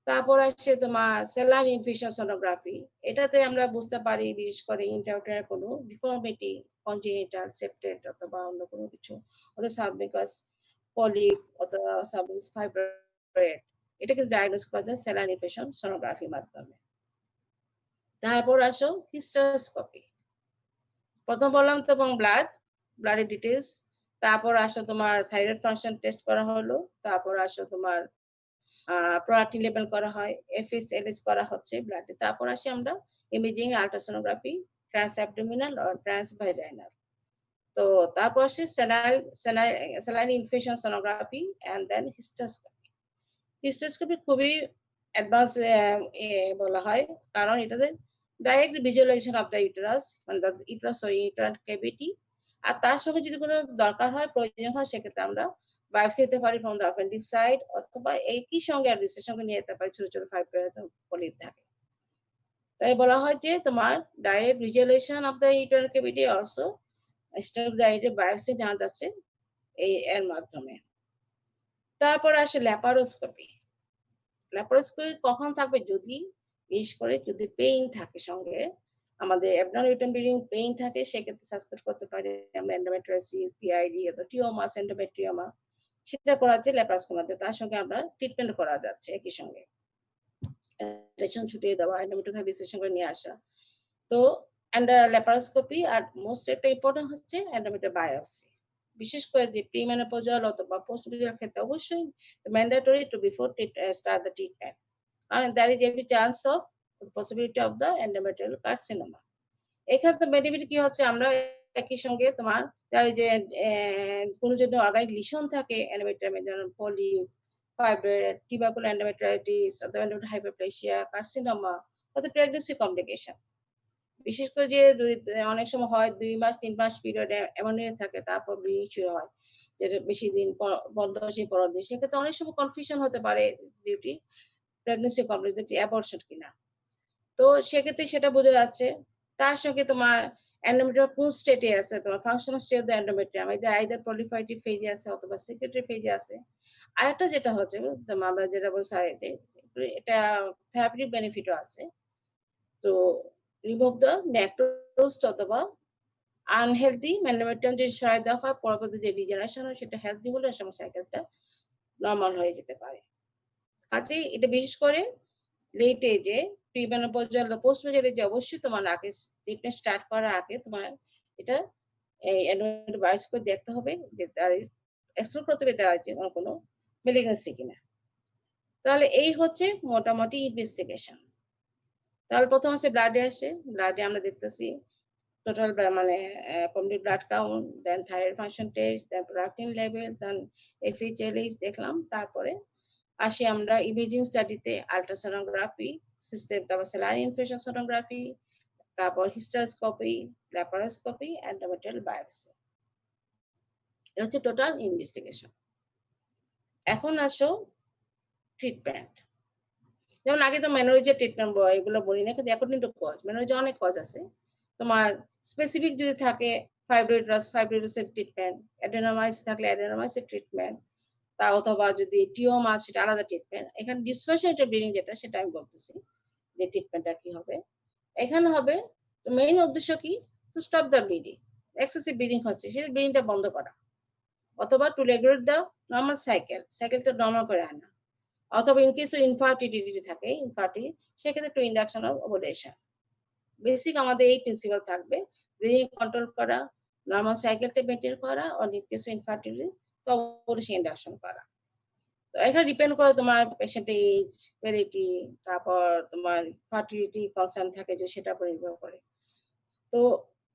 তারপর আসছে তোমার সেলাইন ইনফিউশন সোনোগ্রাফি। এটাতে আমরা বুঝতে পারি বিশেষ করে ইন্ট্রাউটেরাল কোনো ডিফর্মিটি, কনজেনিটাল, সেপ্টেট অথবা অন্য কোনো কিছু, অথবা সাবমিকাস পলিপ অথবা সাবমিকাস ফাইব্রয়েড, এটা কিন্তু ডায়াগনোস করা যায় সেলাইন ইনফিউশন সোনোগ্রাফির মাধ্যমে। তারপর আসো হিস্টেরোস্কোপি। প্রথম বললাম তো এবং ব্লাডের ডিটেলস। তারপর আসো তোমার থাইরয়েড ফাংশন টেস্ট করা হলো। তারপর আসো তোমার প্রোলাকটিন লেভেল করা হয়, FSLH করা হচ্ছে ব্লাডে। তারপর আসি আমরা imaging, ultrasonography, transabdominal or transvaginal. তো তারপর আসে saline infusion sonography and then hysteroscopy. Hysteroscopy খুবই অ্যাডভান্স বলা হয়, কারণ এটাতে direct visualisation of the uterus, মানে ইউটেরাস ইউটেরাইন ক্যাভিটি। আর তার সঙ্গে যদি কোনো দরকার হয়, প্রয়োজন হয়, সেক্ষেত্রে আমরা বায়োপসি নিতে পারি ফ্রম দ্য অ্যাপেন্ডিক্স সাইড, অথবা একই সঙ্গে অ্যাডমিনিস্ট্রেশন সঙ্গে নিয়ে যেতে পারি ছোট ছোট পলিপ থাকে। তাই বলা হয় যে তোমার direct visualisation of the uterine cavity also step direct biopsy নেওয়া যাচ্ছে এই এর মাধ্যমে। তারপর আসে ল্যাপারোস্কোপি। ল্যাপারোস্কোপি কখন থাকবে? যদি বিশেষ করে যদি পেইন থাকে সঙ্গে, আমাদের অ্যাবডোমিনাল ইউটেরাইন ব্লিডিং পেইন থাকে, সেক্ষেত্রে সাসপেক্ট করতে পারি আমরা এন্ডোমেট্রিওসিস, পিআইডি অথবা টিওমাস, এন্ডোমেট্রিওমা, সেটা করা যাচ্ছে ল্যাপারোস্কোপির মাধ্যমে। তার সঙ্গে আমরা ট্রিটমেন্ট করা যাচ্ছে একই সঙ্গে। রেশন ছুটিয়ে দেওয়া, এন্ডোমেট্রিয়াল বিশ্লেষণ করে নিয়ে আসা। তো ল্যাপারোস্কোপি আর মোস্ট একটা ইম্পর্টেন্ট হচ্ছে এন্ডোমেট্রিয়াল বায়োপসি। বিশেষ করে যে প্রিমেনোপজাল অথবা পোস্টমেনোপজাল ক্ষেত্রে অবশ্যই mandatory two before start the treatment, and there is every chance of the possibility of the endometrial carcinoma. এখানে তো বেনিফিট কি হচ্ছে, আমরা একই সঙ্গে তোমার যারা যে কোনো যদি অর্গানিক লিশন থাকে এন্ডোমেট্রিয়ামে, যেমন পলিপ, ফাইব্রয়েড, টিউবারকুলার এন্ডোমেট্রাইটিস অথবা এন্ডোমেট্রিয়াল হাইপারপ্লেসিয়া, কার্সিনোমা অথবা প্রেগন্যান্সি কমপ্লিকেশন। বিশেষ করে যে অনেক সময় হয় 2 মাস 3 মাস পিরিয়ড এমন থাকে, তারপর ব্লিডিং শুরু হয় যেটা বেশি দিন পর 10 দিন 15 দিন, সেক্ষেত্রে অনেক সময় কনফিউশন হতে পারে ডিউটি প্রেগন্যান্সি কমপ্লিকেশন অ্যাবর্শন কিনা। তো সেক্ষেত্রে সেটা বোঝা যাচ্ছে। তার সঙ্গে তোমার এন্ডোমেট্রিয়াম কোন স্টেটে আছে, তোমার functional state of the endometrium either proliferative ফেজে আছে অথবা সেক্রেটরি ফেজে আছে। আরেকটা যেটা হচ্ছে আমরা যেটা বলছি এটা থেরাপিউটিক বেনিফিটও আছে। তো রিমুভ দ্য নেক্রোজ অথবা আনহেলদি এন্ডোমেট্রিয়াম যদি সরাই দেওয়া হয়, পরবর্তী যে রিজেনারেশন হয় সেটা হেলদি হলে সময় সাইকেলটা নরমাল হয়ে যেতে পারে। কাজেই এটা বিশেষ করে লেট এজে প্রিমেনোপজাল বা পোস্টমেনোপজাল এজে অবশ্যই তোমার আগে ট্রিটমেন্ট স্টার্ট করার আগে তোমার এটা এই এন্ডোমেট্রিয়াল বায়োপসি করে দেখতে হবে যে তার এক্সপ্লোর করতে হবে তার আছে কোনো মেলিগনেন্সি কিনা। তাহলে এই হচ্ছে মোটামুটি ইনভেস্টিগেশন। তাহলে প্রথম হচ্ছে ব্লাডে আসে, ব্লাডে আমরা দেখতেছি টোটাল মানে কমপ্লিট ব্লাড কাউন্ট, দেন থাইরয়েড ফাংশন টেস্ট, দেন প্রোলাক্টিন লেভেল, দেন এফএইচএলএইচ দেখলাম। তারপরে আসি আমরা ইমেজিং স্টাডিতে আল্ট্রাসোনোগ্রাফি সিস্টেম, তারপর স্যালাইন ইনফিউশন সোনোগ্রাফি, তারপর হিস্টোস্কোপি, ল্যাপারোস্কোপি, এন্ডোমেট্রিয়াল বায়োপসি। এটা হচ্ছে টোটাল ইনভেস্টিগেশন। এখন আসো ট্রিটমেন্ট। যেমন আগে তো মেনোলজি ট্রিটমেন্ট এগুলো বলি না, কিন্তু অ্যাকর্ডিং টু কজ মেনোলজি অনেক কজ আছে। তোমার স্পেসিফিক যদি থাকে ফাইব্রয়েডসের ট্রিটমেন্ট, অ্যাডেনোমাইস থাকলে অ্যাডেনোমাইসের ট্রিটমেন্ট, তা অথবা যদি টিওমাস সেটা আলাদা ট্রিটমেন্ট। এখানে ডিসপারশনেটেড ব্লিডিং যেটা সেটা আমি বলতেছি যে ট্রিটমেন্টটা কি হবে। এখানে হবে মেইন উদ্দেশ্য কি, to stop the bleeding. Excessive bleeding হচ্ছে সেটা ব্লিডিংটা বন্ধ করা, অথবা টু রেগুলেট দ্য নর্মাল সাইকেলটা নর্মাল করে আনা, অথবা ইন কেস ইনফার্টিলিটি থাকে সেক্ষেত্রে to induction of ovulation. Basic আমাদের এই প্রিন্সিপাল থাকবে, ব্লিডিং কন্ট্রোল করা, নর্মাল সাইকেলটা মেনটেন করা, আর ইন কেস ইনফার্টিলিটি তো ওভুলেশন ইন্ডাকশন করা। তো এখানে ডিপেন্ড করে তোমার পেশেন্টের এজ, ভ্যালিডিটি, তারপর তোমার ফার্টিলিটি কনসার্ন থাকে যে সেটার উপর নির্ভর করে। তো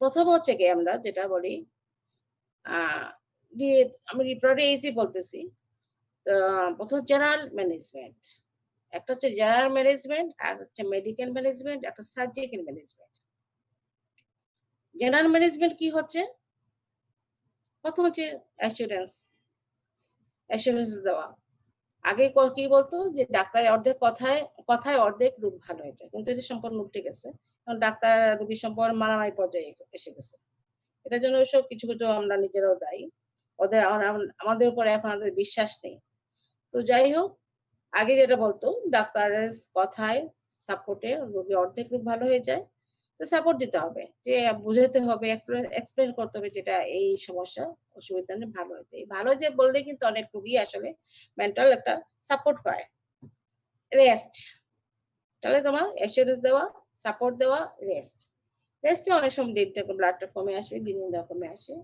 প্রথম হচ্ছে কি আমরা যেটা বলি আমি রিপ্রোডাক্টিভ এজই বলতেছি। প্রথম জেনারেল ম্যানেজমেন্ট, একটা হচ্ছে জেনারেল ম্যানেজমেন্ট, আর হচ্ছে মেডিকেল ম্যানেজমেন্ট, একটা সার্জিক্যাল ম্যানেজমেন্ট। জেনারেল ম্যানেজমেন্ট কি হচ্ছে, প্রথম হচ্ছে অ্যাসুরেন্স দেওয়া। আগে কি বলতো যে ডাক্তারের অর্ধেক কথায় অর্ধেক রোগ ভালো হয়ে যায়, কিন্তু এটা সম্পূর্ণ উল্টে গেছে। কারণ ডাক্তার রোগী সম্পর্ক মারামারি পর্যায়ে এসে গেছে। এটার জন্য সব কিছু আমরা নিজেরাও দায়ী। আমাদের উপর এখন আমাদের বিশ্বাস নেই। তো যাই হোক, আগে যেটা বলতো ডাক্তারের কথায় সাপোর্টে রোগী অর্ধেক রোগ ভালো হয়ে যায়। তো সাপোর্ট দিতে হবে, যে বুঝাতে হবে, এক্সপ্লেন করতে হবে যেটা এই সমস্যা অসুবিধা নেই, ভালো হয়ে যায়। ভালো যে বললে কিন্তু অনেক রোগী আসলে মেন্টাল একটা সাপোর্ট পায়। রেস্ট, তাহলে তোমার অ্যাসুরেন্স দেওয়া, সাপোর্ট দেওয়া, রেস্টে অনেক সময় ব্লাডটা কমে আসবে, ব্লিডিংটা কমে আসে।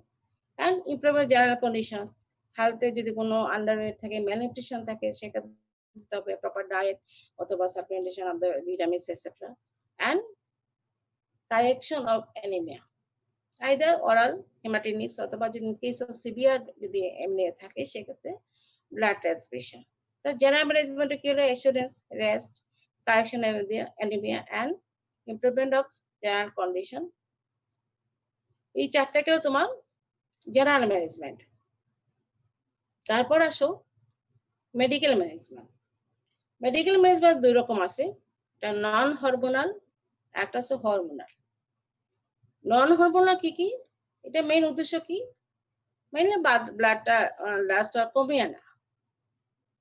অ্যান্ড ইমপ্রুভমেন্ট জেনারেল কন্ডিশন, হেলথে যদি কোনো আন্ডারওয়েট থাকে, ম্যালনিউট্রিশন থাকে, সেক্ষেত্রে দিতে হবে প্রপার ডায়েট অথবা supplementation of the vitamins etcetera, and correction of anaemia, either oral haematinics অথবা যদি ইন কেস অফ সিভিয়ার যদি এমনিয়া থাকে সেক্ষেত্রে ব্লাড ট্রান্সফিউশন। তো জেনারেল ম্যানেজমেন্ট কি হলো, assurance, rest, correction of anaemia, and improvement of general condition. এই চারটাকেও তোমার জেনারেল ম্যানেজমেন্ট। তারপর আসো মেডিকেল ম্যানেজমেন্ট। মেডিকেল ম্যানেজমেন্ট দুই রকম আছে, একটা নন হরমোনাল, একটা আছে হরমোনাল। নন হরমোনাল কি কি? এটা মেইন উদ্দেশ্য কি? মেইনলি ব্লাডটা কমিয়ে আনা,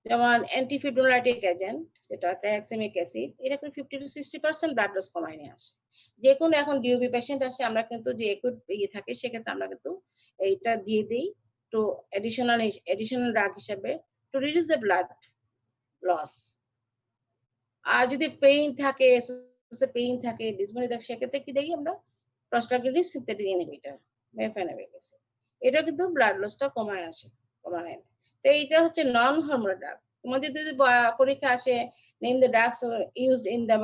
যেমন অ্যান্টিফিব্রিলাইটিক এজেন্ট যেটা ট্রাইক্সামিক অ্যাসিড, এটা কিন্তু 50 to 60% ব্লাড লস কমায় নিয়ে আসে। যে কোনো এখন ডিওবি পেশেন্ট আসে, আমরা কিন্তু যে একুট ইয়ে থাকে সেক্ষেত্রে আমরা কিন্তু এইটা দিয়ে দিই তো এডিশনাল ড্রাগ হিসেবে to reduce the blood loss. আর যদি পেইন থাকে ডিসমনি থাকে সেক্ষেত্রে কি দেখি আমরা prostaglandin synthetic inhibitor mefenamic acid, এটা কিন্তু ব্লাড লসটা কমায় না। তো এইটা হচ্ছে নন হরমোনাল ড্রাগ। তোমাদের যদি পরীক্ষা আসে name the drugs used in the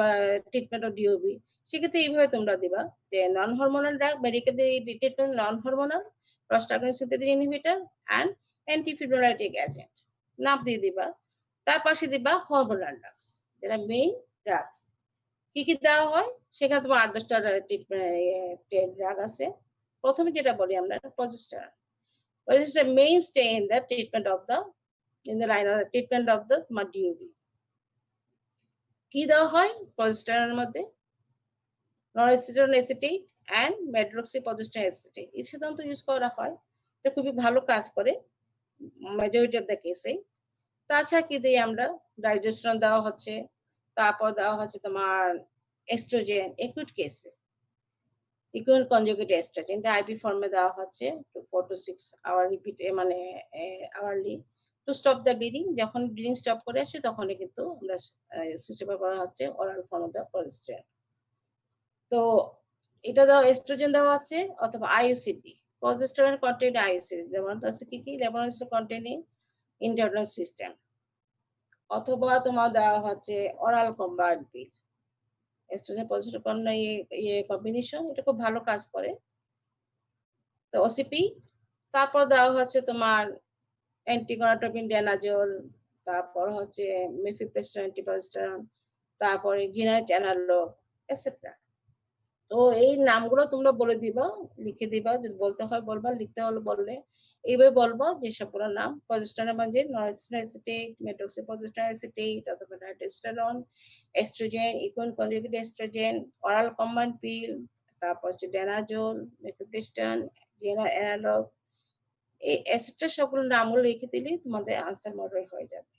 treatment of DUB, সেক্ষেত্রে এইভাবে তোমরা দিবা যে non hormonal drug medical treatment non hormonal prostaglandin synthetic inhibitor and antifibrinolytic agent নাম দিয়ে দিবা। তার পাশে দিবা হরমোনাল ড্রাগস যেটা মেইন ড্রাগস। কি কি দেওয়া হয় সেখানে তোমার 8-10টা ড্রাগ আছে। প্রথমে যেটা বলি আমরা progesterone. Progesterone mainstay in the treatment of the treatment of the তোমার ডিওবি। কি দেওয়া হয় প্রজেস্টেরনের মধ্যে? Norethisterone acetate and medroxyprogesterone acetate এই সাধারণত ইউজ করা হয়। এটা খুবই ভালো কাজ করে মেজরিটি অফ দ্য কেসে। তাছাড়া কি দিই আমরা? ডাইজেস্টন দেওয়া হচ্ছে, তারপর দেওয়া হচ্ছে তোমার এস্ট্রোজেন একুট কেসে, ইকুয়াল কনজুগেট এস্ট্রোজেন আইপি ফর্মে দেওয়া হচ্ছে 4 to 6 আওয়ার রিপিট মানে hourly two stop the bleeding. যখন ব্লিডিং স্টপ করে আসে তখনই কিন্তু আমরা সুইচেবল করা হচ্ছে oral form of the progesterone. তো এটা দেওয়া এস্ট্রোজেন দেওয়া আছে অথবা আইইউসিডি। প্রজেস্টেরন কন্টেইন আইইউসিডি যেমন আছে কি কি? লেভোনিস্ট্রল কন্টেইনিং ইন্টারনাল সিস্টেম, অথবা তোমার দেওয়া হচ্ছে অরাল কম্বাইন্ড পিল। এস্ট্রোজেন প্রজেস্টেরন কম্বিনেশন এটা খুব ভালো কাজ করে। তো ওসিপি, তারপর দেওয়া হচ্ছে তোমার অ্যান্টিগনাটোপিন ডেনাজোল, তারপর হচ্ছে মিফেপ্রেস্টন অ্যান্টিপ্রজেস্টেরন, তারপরে জেনারিক অ্যানালগ এটসেট্রা। তো এই নামগুলো তোমরা বলে দিবা, লিখে দিবা, যদি বলতে হয় বলবা, লিখতে হলে বললে এইভাবে বলবো যে সবগুলো নাম প্রজেস্টেরনের মধ্যে নরএস্ট্রোজেন এসিটেট, মেড্রোক্সিপ্রজেস্টেরন এসিটেট অথবা dydrogesterone, oestrogen, equal conjugate oestrogen, oral combined pill, তারপর হচ্ছে ডেনাজোল, মিফেপ্রেস্টন, জেনারিক অ্যানালগ। এই অ্যাসিডটা সবগুলো নামগুলো লিখে দিলে তোমাদের আনসার মডেল হয়ে যাবে।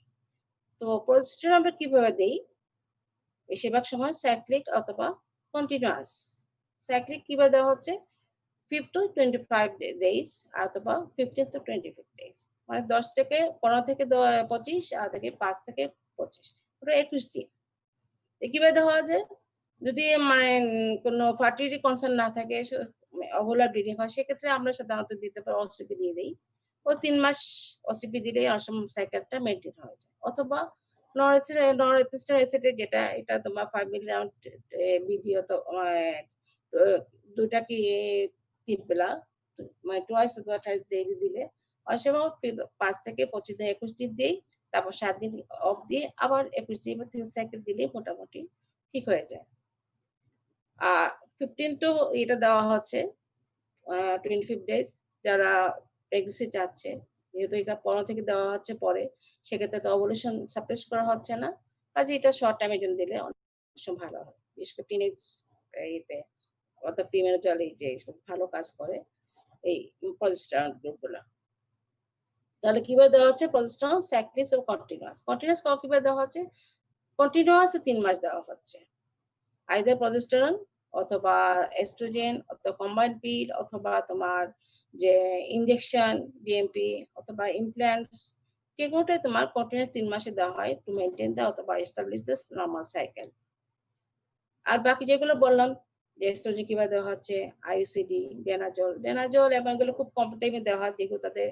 তো প্রজেস্টেরন আমরা কিভাবে দেই? বেশিরভাগ সময় সাইক্লিক অথবা কন্টিনিউয়াস। সাইক্লিক কিভাবে দেওয়া হচ্ছে? 5 to 25 days অথবা 15 to 25 days, মানে 15 থেকে 25 আর থেকে 5 থেকে 25, পুরো 21 দিন। কিভাবে দেওয়া যায়? যদি মানে কোনো ফার্টিলিটি কনসার্ন না থাকে, ওভারল্যাপ ব্লিডিং হয়, সেক্ষেত্রে আমরা সাধারণত দিতে পারি ওসিপি দিয়ে দিই। ও 3 মাস ওসিপি দিলে অসম সাইকেলটা মেনটেন হয়ে যায়। অথবা নরএস্ট্রোজেন এসিটেট যেটা এটা তোমার 5 মিলিগ্রাম ভিডিও তো দুইটা কি 3 বেলা মানে টুয়াইস অথবা থ্রাইস ডেইলি দিলে অনেক সময় 5 থেকে 25 দিন 21 দিন দিই, তারপর 7 দিন অফ দিয়ে আবার 21 দিন বা 3 সাইকেল দিলে মোটামুটি ঠিক হয়ে যায়। আর 15 টু এটা দেওয়া হচ্ছে 25 ডেজ যারা প্রেগন্যান্সি চাচ্ছে, যেহেতু এটা 15 থেকে দেওয়া হচ্ছে পরে, সেক্ষেত্রে তো ওভুলেশন সাপ্রেস করা হচ্ছে না, কাজে এটা শর্ট টাইমের জন্য দিলে অনেক সময় ভালো হয়। বিশেষ করে টিনেজ ইতে অর্থাৎ প্রিমেরিটাল যে ভালো কাজ করে এই প্রজেস্টেরন গ্রুপগুলো। তাহলে কিভাবে দেওয়া হচ্ছে প্রজেস্টেরন? সাইক্লিক ও কন্টিনিউয়াস। কন্টিনিউয়াস কিভাবে দেওয়া হচ্ছে? কন্টিনিউয়াস 3 মাস দেওয়া হচ্ছে, আইদার প্রজেস্টেরন অথবা এস্ট্রোজেন অথবা কম্বাইন্ড পিল অথবা তোমার যে ইনজেকশন ডিএমপি অথবা ইমপ্ল্যান্টস, যে কোনোটাই তোমার কন্টিনিউয়াস 3 মাসে দেওয়া হয় টু মেইনটেইন দ্য অথবা এস্টাবলিশ দ্য নরমাল সাইকেল। আর বাকি যেগুলো বললাম যে এস্ট্রোজেন কিভাবে দেওয়া হচ্ছে, আইইউসিডি, ডেনাজোল এবং এগুলো খুব কম টাইমে দেওয়া হয় যেগুলো তাদের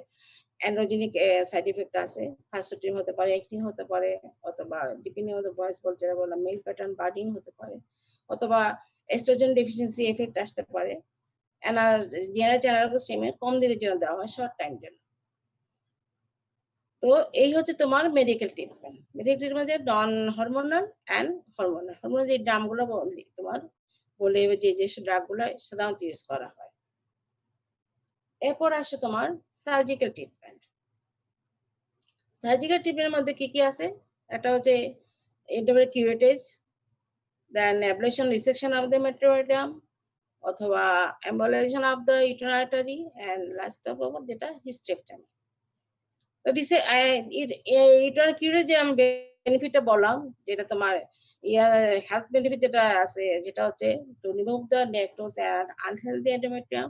অ্যান্ড্রোজেনিক সাইড ইফেক্ট আছে, হার্সুটিন হতে পারে, একনি হতে পারে, অথবা ডিপেন্ডিং অন দ্য ভয়েস বল যেটা বললাম মেল প্যাটার্ন বার্ডিং হতে পারে, অথবা এস্ট্রোজেন ডেফিসিয়েন্সি এফেক্ট আসতে পারে। জেনারেল কম দিনের জন্য দেওয়া হয়, শর্ট টাইম জন্য। তো এই হচ্ছে তোমার medical treatment. Medical treatment non hormonal and hormonal. Hormonal যে ড্রাগগুলো বলি তোমার বলে যে ড্রাগগুলো সাধারণত ইউজ করা হয়। এরপর আসে তোমার সার্জিক্যাল ট্রিটমেন্ট। সার্জিক্যাল ট্রিটমেন্টের মধ্যে কি কি আছে? একটা হচ্ছে interval curettage, then ablation resection of the endometrium, অথবা embolisation of the uterine artery, and last of all যেটা হিস্টেরেক্টমি। তো ইউটেরাইন কিউরেটেজ যে আমি বেনিফিটটা বললাম, যেটা তোমার হেলথ বেনিফিট যেটা আছে, যেটা হচ্ছে to remove the necrosed and unhealthy endometrium,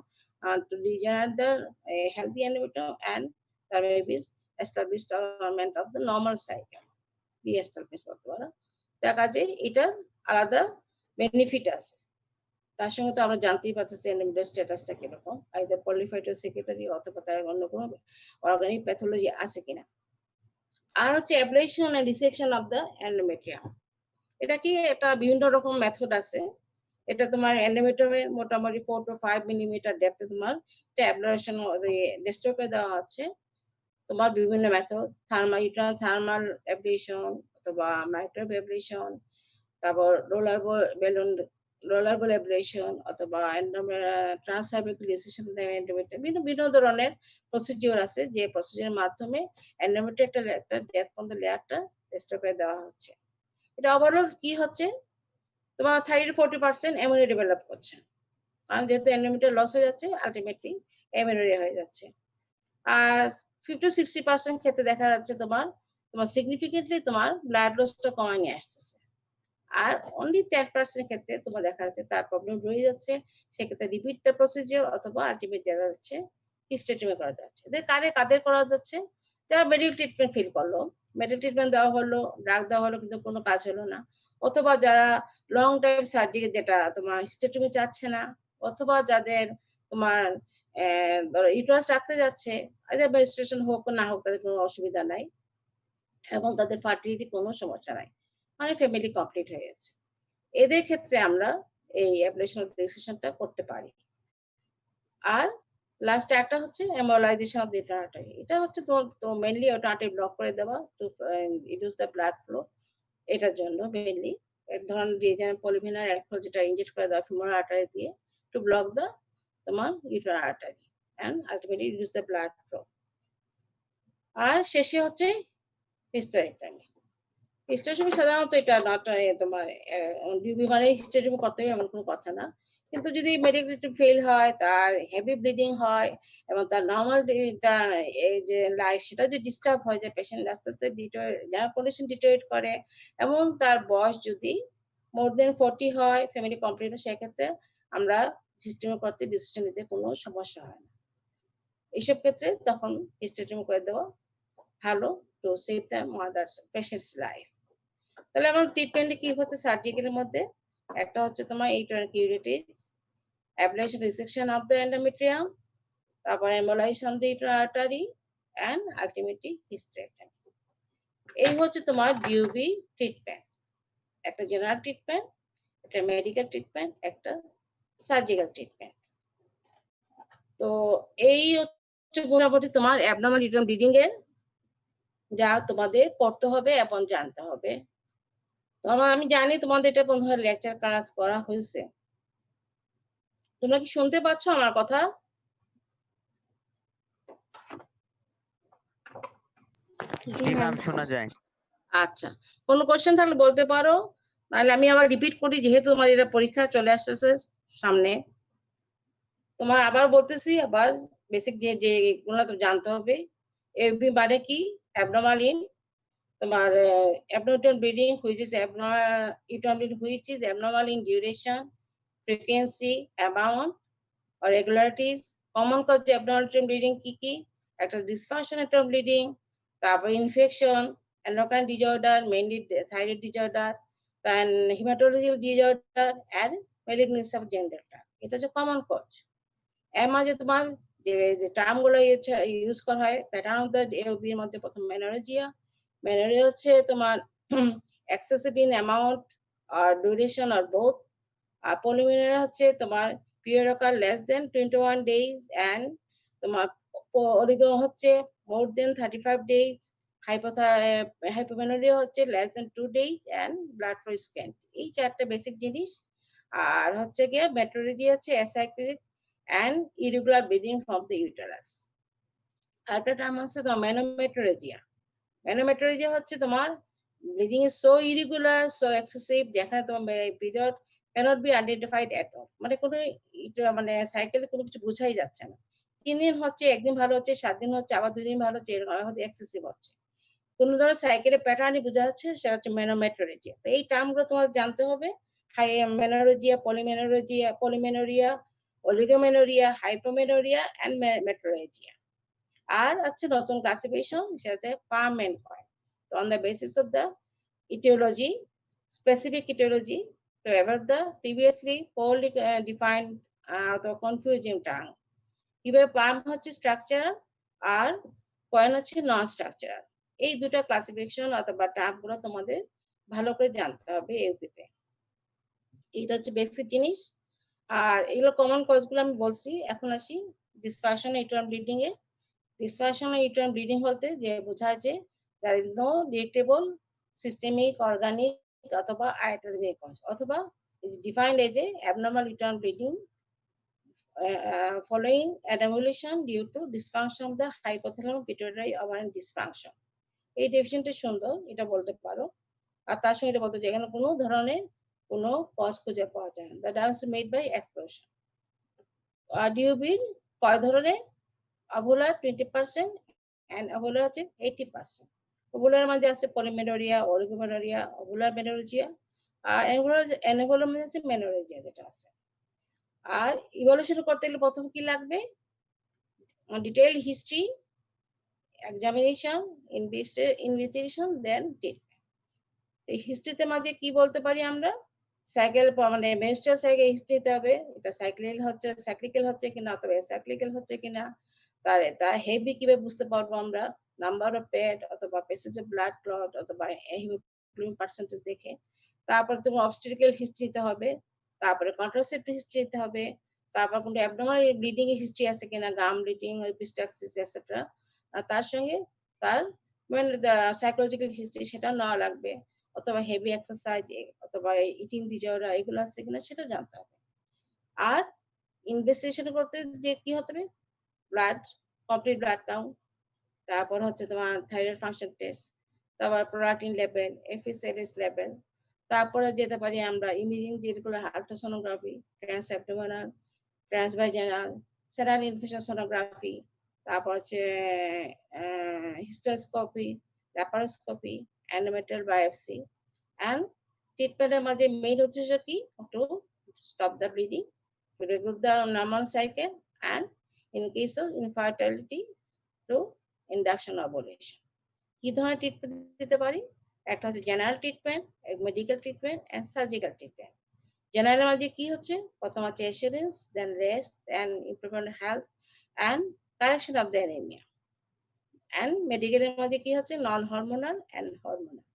to regenerate the healthy endometrium and there may be establishment of the normal cycle, re-establish করতে পারো। তার কাজে এটা আলাদা বেনিফিট আছে। তার সঙ্গে তো আমরা জানতেই পারতেছি এন্ডোমেট্রিয়াল স্ট্যাটাসটা কিরকম, আইদার পলিফাইটাস সেক্রেটারি অথবা তার অন্য কোনো অর্গানিক প্যাথোলজি আছে কিনা। আর হচ্ছে ablation and resection of the endometrium. এটা কি একটা বিভিন্ন রকম মেথড আছে। এটা তোমার এন্ডোমেট্রিয়ামের মোটামুটি 4 to 5 মিলিমিটার ডেপথে তোমার অ্যাবলেশন ডিস্ট্রয় করে দেওয়া হচ্ছে। তোমার বিভিন্ন মেথড, থার্মাল অ্যাবলেশন অথবা মাইক্রোওয়েভ অ্যাবলেশন, তারপর রোলার বল অ্যাবলেশন অথবা ট্রান্সসার্ভিক্যাল রিসেকশন বিভিন্ন ধরনের প্রসিডিওর আছে, যে প্রসিডিওরের মাধ্যমে এন্ডোমেট্রিয়াম একটা ডেপথ পর্যন্ত লেয়ারটা ডিস্ট্রয় করে দেওয়া হচ্ছে। এটা ওভারঅল কি হচ্ছে, তোমার 30-40% এমএনএ ডেভেলপ করছে, কারণ যেহেতু এন্ডোমেট্রিয়াম লস হয়ে যাচ্ছে, আলটিমেটলি এমএনএ হয়ে যাচ্ছে। আর 50-60% ক্ষেত্রে দেখা যাচ্ছে তোমার সিগনিফিকেন্টলি তোমার ব্লাড লসটা কমায় নিয়ে আসতেছে। আর অনলি 10% ক্ষেত্রে তোমার দেখা যাচ্ছে তার প্রবলেম রয়ে যাচ্ছে, সেক্ষেত্রে রিপিট দ্য প্রসিজিওর অথবা আলটিমেট দেখা যাচ্ছে হিস্টেরেক্টমি করা যাচ্ছে। কাদের করা যাচ্ছে? যারা মেডিকেল ট্রিটমেন্ট ফিল করলো, মেডিকেল ট্রিটমেন্ট দেওয়া হলো, ড্রাগ দেওয়া হলো, কিন্তু কোনো কাজ হলো না, অথবা যারা লং টাইম সার্জারি যেটা তোমার হিস্টেরেক্টমি চাচ্ছে না, অথবা যাদের তোমার ধরো ইউটেরাস রাখতে যাচ্ছে, মেনস্ট্রুয়েশন হোক না হোক তাদের কোনো অসুবিধা নাই এবং তাদের ফার্টিলিটি কোনো সমস্যা নাই, মানে ফ্যামিলি কমপ্লিট হয়ে গেছে, এদের ক্ষেত্রে আমরা এই অ্যাবলেশন রিসেকশনটা করতে পারি। আর লাস্ট একটা হচ্ছে embolization of the uterine artery. এটা হচ্ছে তো মেইনলি ওটা আর্টারি ব্লক করে দেওয়া to reduce the blood flow, এটার জন্য মেইনলি এক ধরনের রিজেন পলিভিনাল অ্যালকোহল যেটা ইনজেক্ট করে দেওয়া ফিমোরাল আর্টারি দিয়ে টু ব্লক দ্য তোমার uterine artery and ultimately reduce the blood flow. আর শেষে হচ্ছে হিস্টেরেক্টমি। হিস্টেরেক্টমি সাধারণত এটা নট তোমার ডিউবি মানে হিস্টেরেক্টমি করতে হবে এমন কোনো কথা না, কিন্তু যদি মেডিকেল ফেল হয়, তার হেভি ব্লিডিং হয় এবং তার নর্মাল এই যে লাইফ সেটা যদি ডিস্টার্ব হয়ে যায়, পেশেন্ট আস্তে আস্তে কন্ডিশন ডিটোরিয়েট করে এবং তার বয়স যদি মোর দেন 40 হয়, ফ্যামিলি কমপ্লিট হয়, সেক্ষেত্রে আমরা হিস্টেরেক্টমি করতে ডিসিশন নিতে কোনো সমস্যা হয় না। এইসব ক্ষেত্রে তখন হিস্টেরেক্টমি করে দেওয়া ভালো, to save the mother patient's life. তাহলে আমার ট্রিটমেন্টে কি হচ্ছে সার্জিক্যালের মধ্যে, একটা হচ্ছে তোমার uterine curative, ablation resection of the endometrium, তারপর embolization of the uterine artery and ultimately hysterectomy. এই হচ্ছে তোমার ডিউবি ট্রিটমেন্ট, একটা জেনারেল ট্রিটমেন্ট, একটা মেডিকেল ট্রিটমেন্ট, একটা সার্জিক্যাল ট্রিটমেন্ট। তো এই হচ্ছে মোটামুটি তোমার অ্যাবনর্মাল ইউটেরাইন ব্লিডিং এর যা তোমাদের পড়তে হবে এবং জানতে হবে। আমি জানি তোমাদের এটা কোন ধরনের লেকচার ক্লাস করা হয়েছে। তোমরা কি শুনতে পাচ্ছ আমার কথা? জি ম্যাম, শোনা যায়। আচ্ছা, কোনো কোশ্চেন থাকলে বলতে পারো, নাহলে আমি আবার রিপিট করি, যেহেতু তোমার এটা পরীক্ষা চলে আসতেছে সামনে। তোমার আবার বলতেছি, আবার বেসিক যেগুলো তো জানতে হবে। এফবি মানে কি? অ্যাবনর্মাল ইন তোমার abnormal bleeding which is abnormal in duration, frequency, amount or regularities. Common cause abnormal bleeding কি কি? একটা dysfunctional bleeding, তারপর infection, endocrine disorder, mainly thyroid disorder, then hematological disorder and malignancy of genital. এটা হচ্ছে কমন কজ। এর মাঝে তোমার যে টার্ম গুলো ইউজ করা হয় প্যাটার্ন অফ দ্য এওবি এর মধ্যে প্রথম মেনোরেজিয়া। মেনোরেজিয়া হচ্ছে তোমার এক্সেসিভ ইন অ্যামাউন্ট আর ডিউরেশন আর বোথ। আর পলিমেনোরিয়া হচ্ছে তোমার period occur less than 21 days and তোমার অলিগো হচ্ছে মোর দেন 35 ডেজ। হাইপোমেনোরিয়া হচ্ছে less than 2 days and blood flow scant. এই চারটা বেসিক জিনিস। আর হচ্ছে গিয়ে মেট্রোলজি হচ্ছে acyclic and irregular bleeding from the uterus. আরেকটা টার্ম আছে তো মেনোমেট্রোলজিয়া। মেনোমেট্রোলজি হচ্ছে তোমার bleeding is so irregular, so excessive, যেখানে তোমার period cannot be identified at all, মানে কোনো মানে সাইকেলে কোনো কিছু বোঝাই যাচ্ছে না। 3 দিন হচ্ছে, একদিন ভালো হচ্ছে, 7 দিন হচ্ছে, আবার 2 দিন ভালো হচ্ছে, এরকম হচ্ছে এক্সেসিভ হচ্ছে। কোন ধরনের সাইকেলের প্যাটার্নই বোঝা যাচ্ছে, সেটা হচ্ছে মেনোমেট্রোলজি। তো এই টার্মগুলো তোমার জানতে হবে। Menorrhagia, polymenorrhoea, oligomenorrhoea, hypomenorrhoea and metrorrhagia. আর আছে নতুন ক্লাসিফিকেশন, সেটা হচ্ছে পাম এন্ড কয়েন। তো on the basis of the etiology, specific etiology, to avoid the previously poorly defined or confusing term. কিভাবে পাম হচ্ছে স্ট্রাকচারাল আর কয়েন হচ্ছে নন স্ট্রাকচারাল। এই দুটো ক্লাসিফিকেশন অথবা টার্মগুলো তোমাদের ভালো করে জানতে হবে ইউপিতে। এইটা হচ্ছে বেসিক জিনিস। আর এগুলো কমন কজগুলো আমি বলছি। এখন আসি ডিসফাংশন ইউটেরাইন ব্লিডিং এ। ডিসফাংশন ইউটেরাইন ব্লিডিং বলতে যে বোঝায় যে there is no detectable systemic, organic অথবা iatrogenic cause, অথবা is defined as a abnormal uterine bleeding following an emulation due to dysfunction of the hypothalamic pituitary ovarian dysfunction. এই ডেফিনেশনটা সুন্দর, এটা বলতে পারো। আর তার সঙ্গে এটা বলতে যে এখানে কোনো ধরনের কোনো কজ খুঁজে পাওয়া যায় না। The diagnosis made by exploration. ডিউবির কয় ধরনের? অভুলার 20% and অভুলার হচ্ছে 80%। ওভুলার মধ্যে আছে পলিমেনোরিয়া, অলিগোমেনোরিয়া, ওভুলার মেনোরেজিয়া, আর অ্যানাভুলার মধ্যে আছে মেনোরেজিয়া যেটা আছে। আর ইভালুয়েশন করতে গেলে প্রথম কি লাগবে? ডিটেইল হিস্ট্রি, এক্সামিনেশন, ইনভেস্টিগেশন, দেন ট্রিটমেন্ট। এই হিস্ট্রিতে মাঝে কি বলতে পারি আমরা? সাইকেল মানে মেনস্ট্রুয়াল সাইকেল হিস্ট্রি দিতে হবে, এটা সাইক্লিক্যাল হচ্ছে কিনা অথবা অ্যাসাইক্লিক্যাল হচ্ছে কিনা, তার হেভি কিভাবে বুঝতে পারবো আমরা? নাম্বার অফ প্যাড অথবা প্যাসেজ অফ ব্লাড ক্লট অথবা হিমোগ্লোবিন পার্সেন্টেজ দেখে। তারপর তোমার অবস্টেট্রিক্যাল হিস্ট্রি দিতে হবে, তারপরে কন্ট্রাসেপ্টিভ হিস্ট্রি দিতে হবে, তারপর কোনো অ্যাবনর্মাল ব্লিডিং এর হিস্ট্রি আছে কিনা, গাম ব্লিডিং, এপিস্টাক্সিস এটসেট্রা। আর তার সঙ্গে তার মানে সাইকোলজিক্যাল হিস্ট্রি সেটা নেওয়া লাগবে, অথবা হেভি এক্সারসাইজ অথবা ইটিং ডিজঅর্ডার এগুলো আছে কিনা সেটা জানতে হবে। আর ইনভেস্টিগেশন করতে যে কি হতে হবে? ব্লাড, কমপ্লিট ব্লাড কাউন্ট, তারপর হচ্ছে তোমার থাইরয়েড ফাংশন টেস্ট, তারপর প্রোলাক্টিন লেভেল, এফএসএলএস লেভেল, তারপরে যেতে পারি আমরা ইমেজিং যেগুলো ultrasonography, trans abdominal, transvaginal, saline infusion sonography, তারপর হচ্ছে hysteroscopy, laparoscopy, endometrial biopsy. And ট্রিটমেন্টের মাঝে মেইন উদ্দেশ্য কি? To stop the bleeding, to regulate the normal cycle, and in case of infertility to induction ovulation. কি ধরনের ট্রিটমেন্ট দিতে পারি? একটা হচ্ছে general treatment, medical treatment and surgical treatment. General মাঝে কি হচ্ছে? প্রথম হচ্ছে assurance, then rest and improvement health and correction of the anaemia. And মেডিকেলের মধ্যে কি হচ্ছে? Non hormonal and hormonal.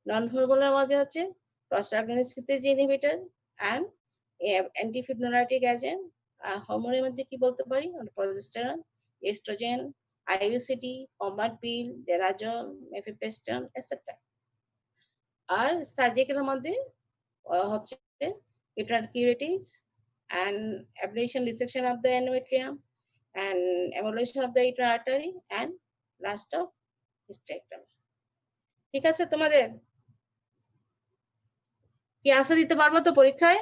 Non hormonal মাঝে হচ্ছে prostaglandin inhibitor and antifibrinolytic agent. আর হরমোনের মধ্যে কি বলতে পারি? Progesterone, oestrogen, IUCD, combined pill, danazol, mifepristone etcetera. আর সার্জিক্যালের মধ্যে হচ্ছে uterine curettage and ablation resection of the endometrium and emulation of the uterine artery and last of hysterectomy. ঠিক আছে তোমাদের? কি আনসার দিতে পারবো তো পরীক্ষায়?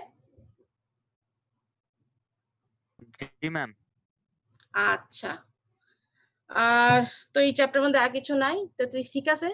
জি ম্যাম। আচ্ছা, আর তো এই চ্যাপ্টার মধ্যে আর কিছু নাই তো ঠিক আছে।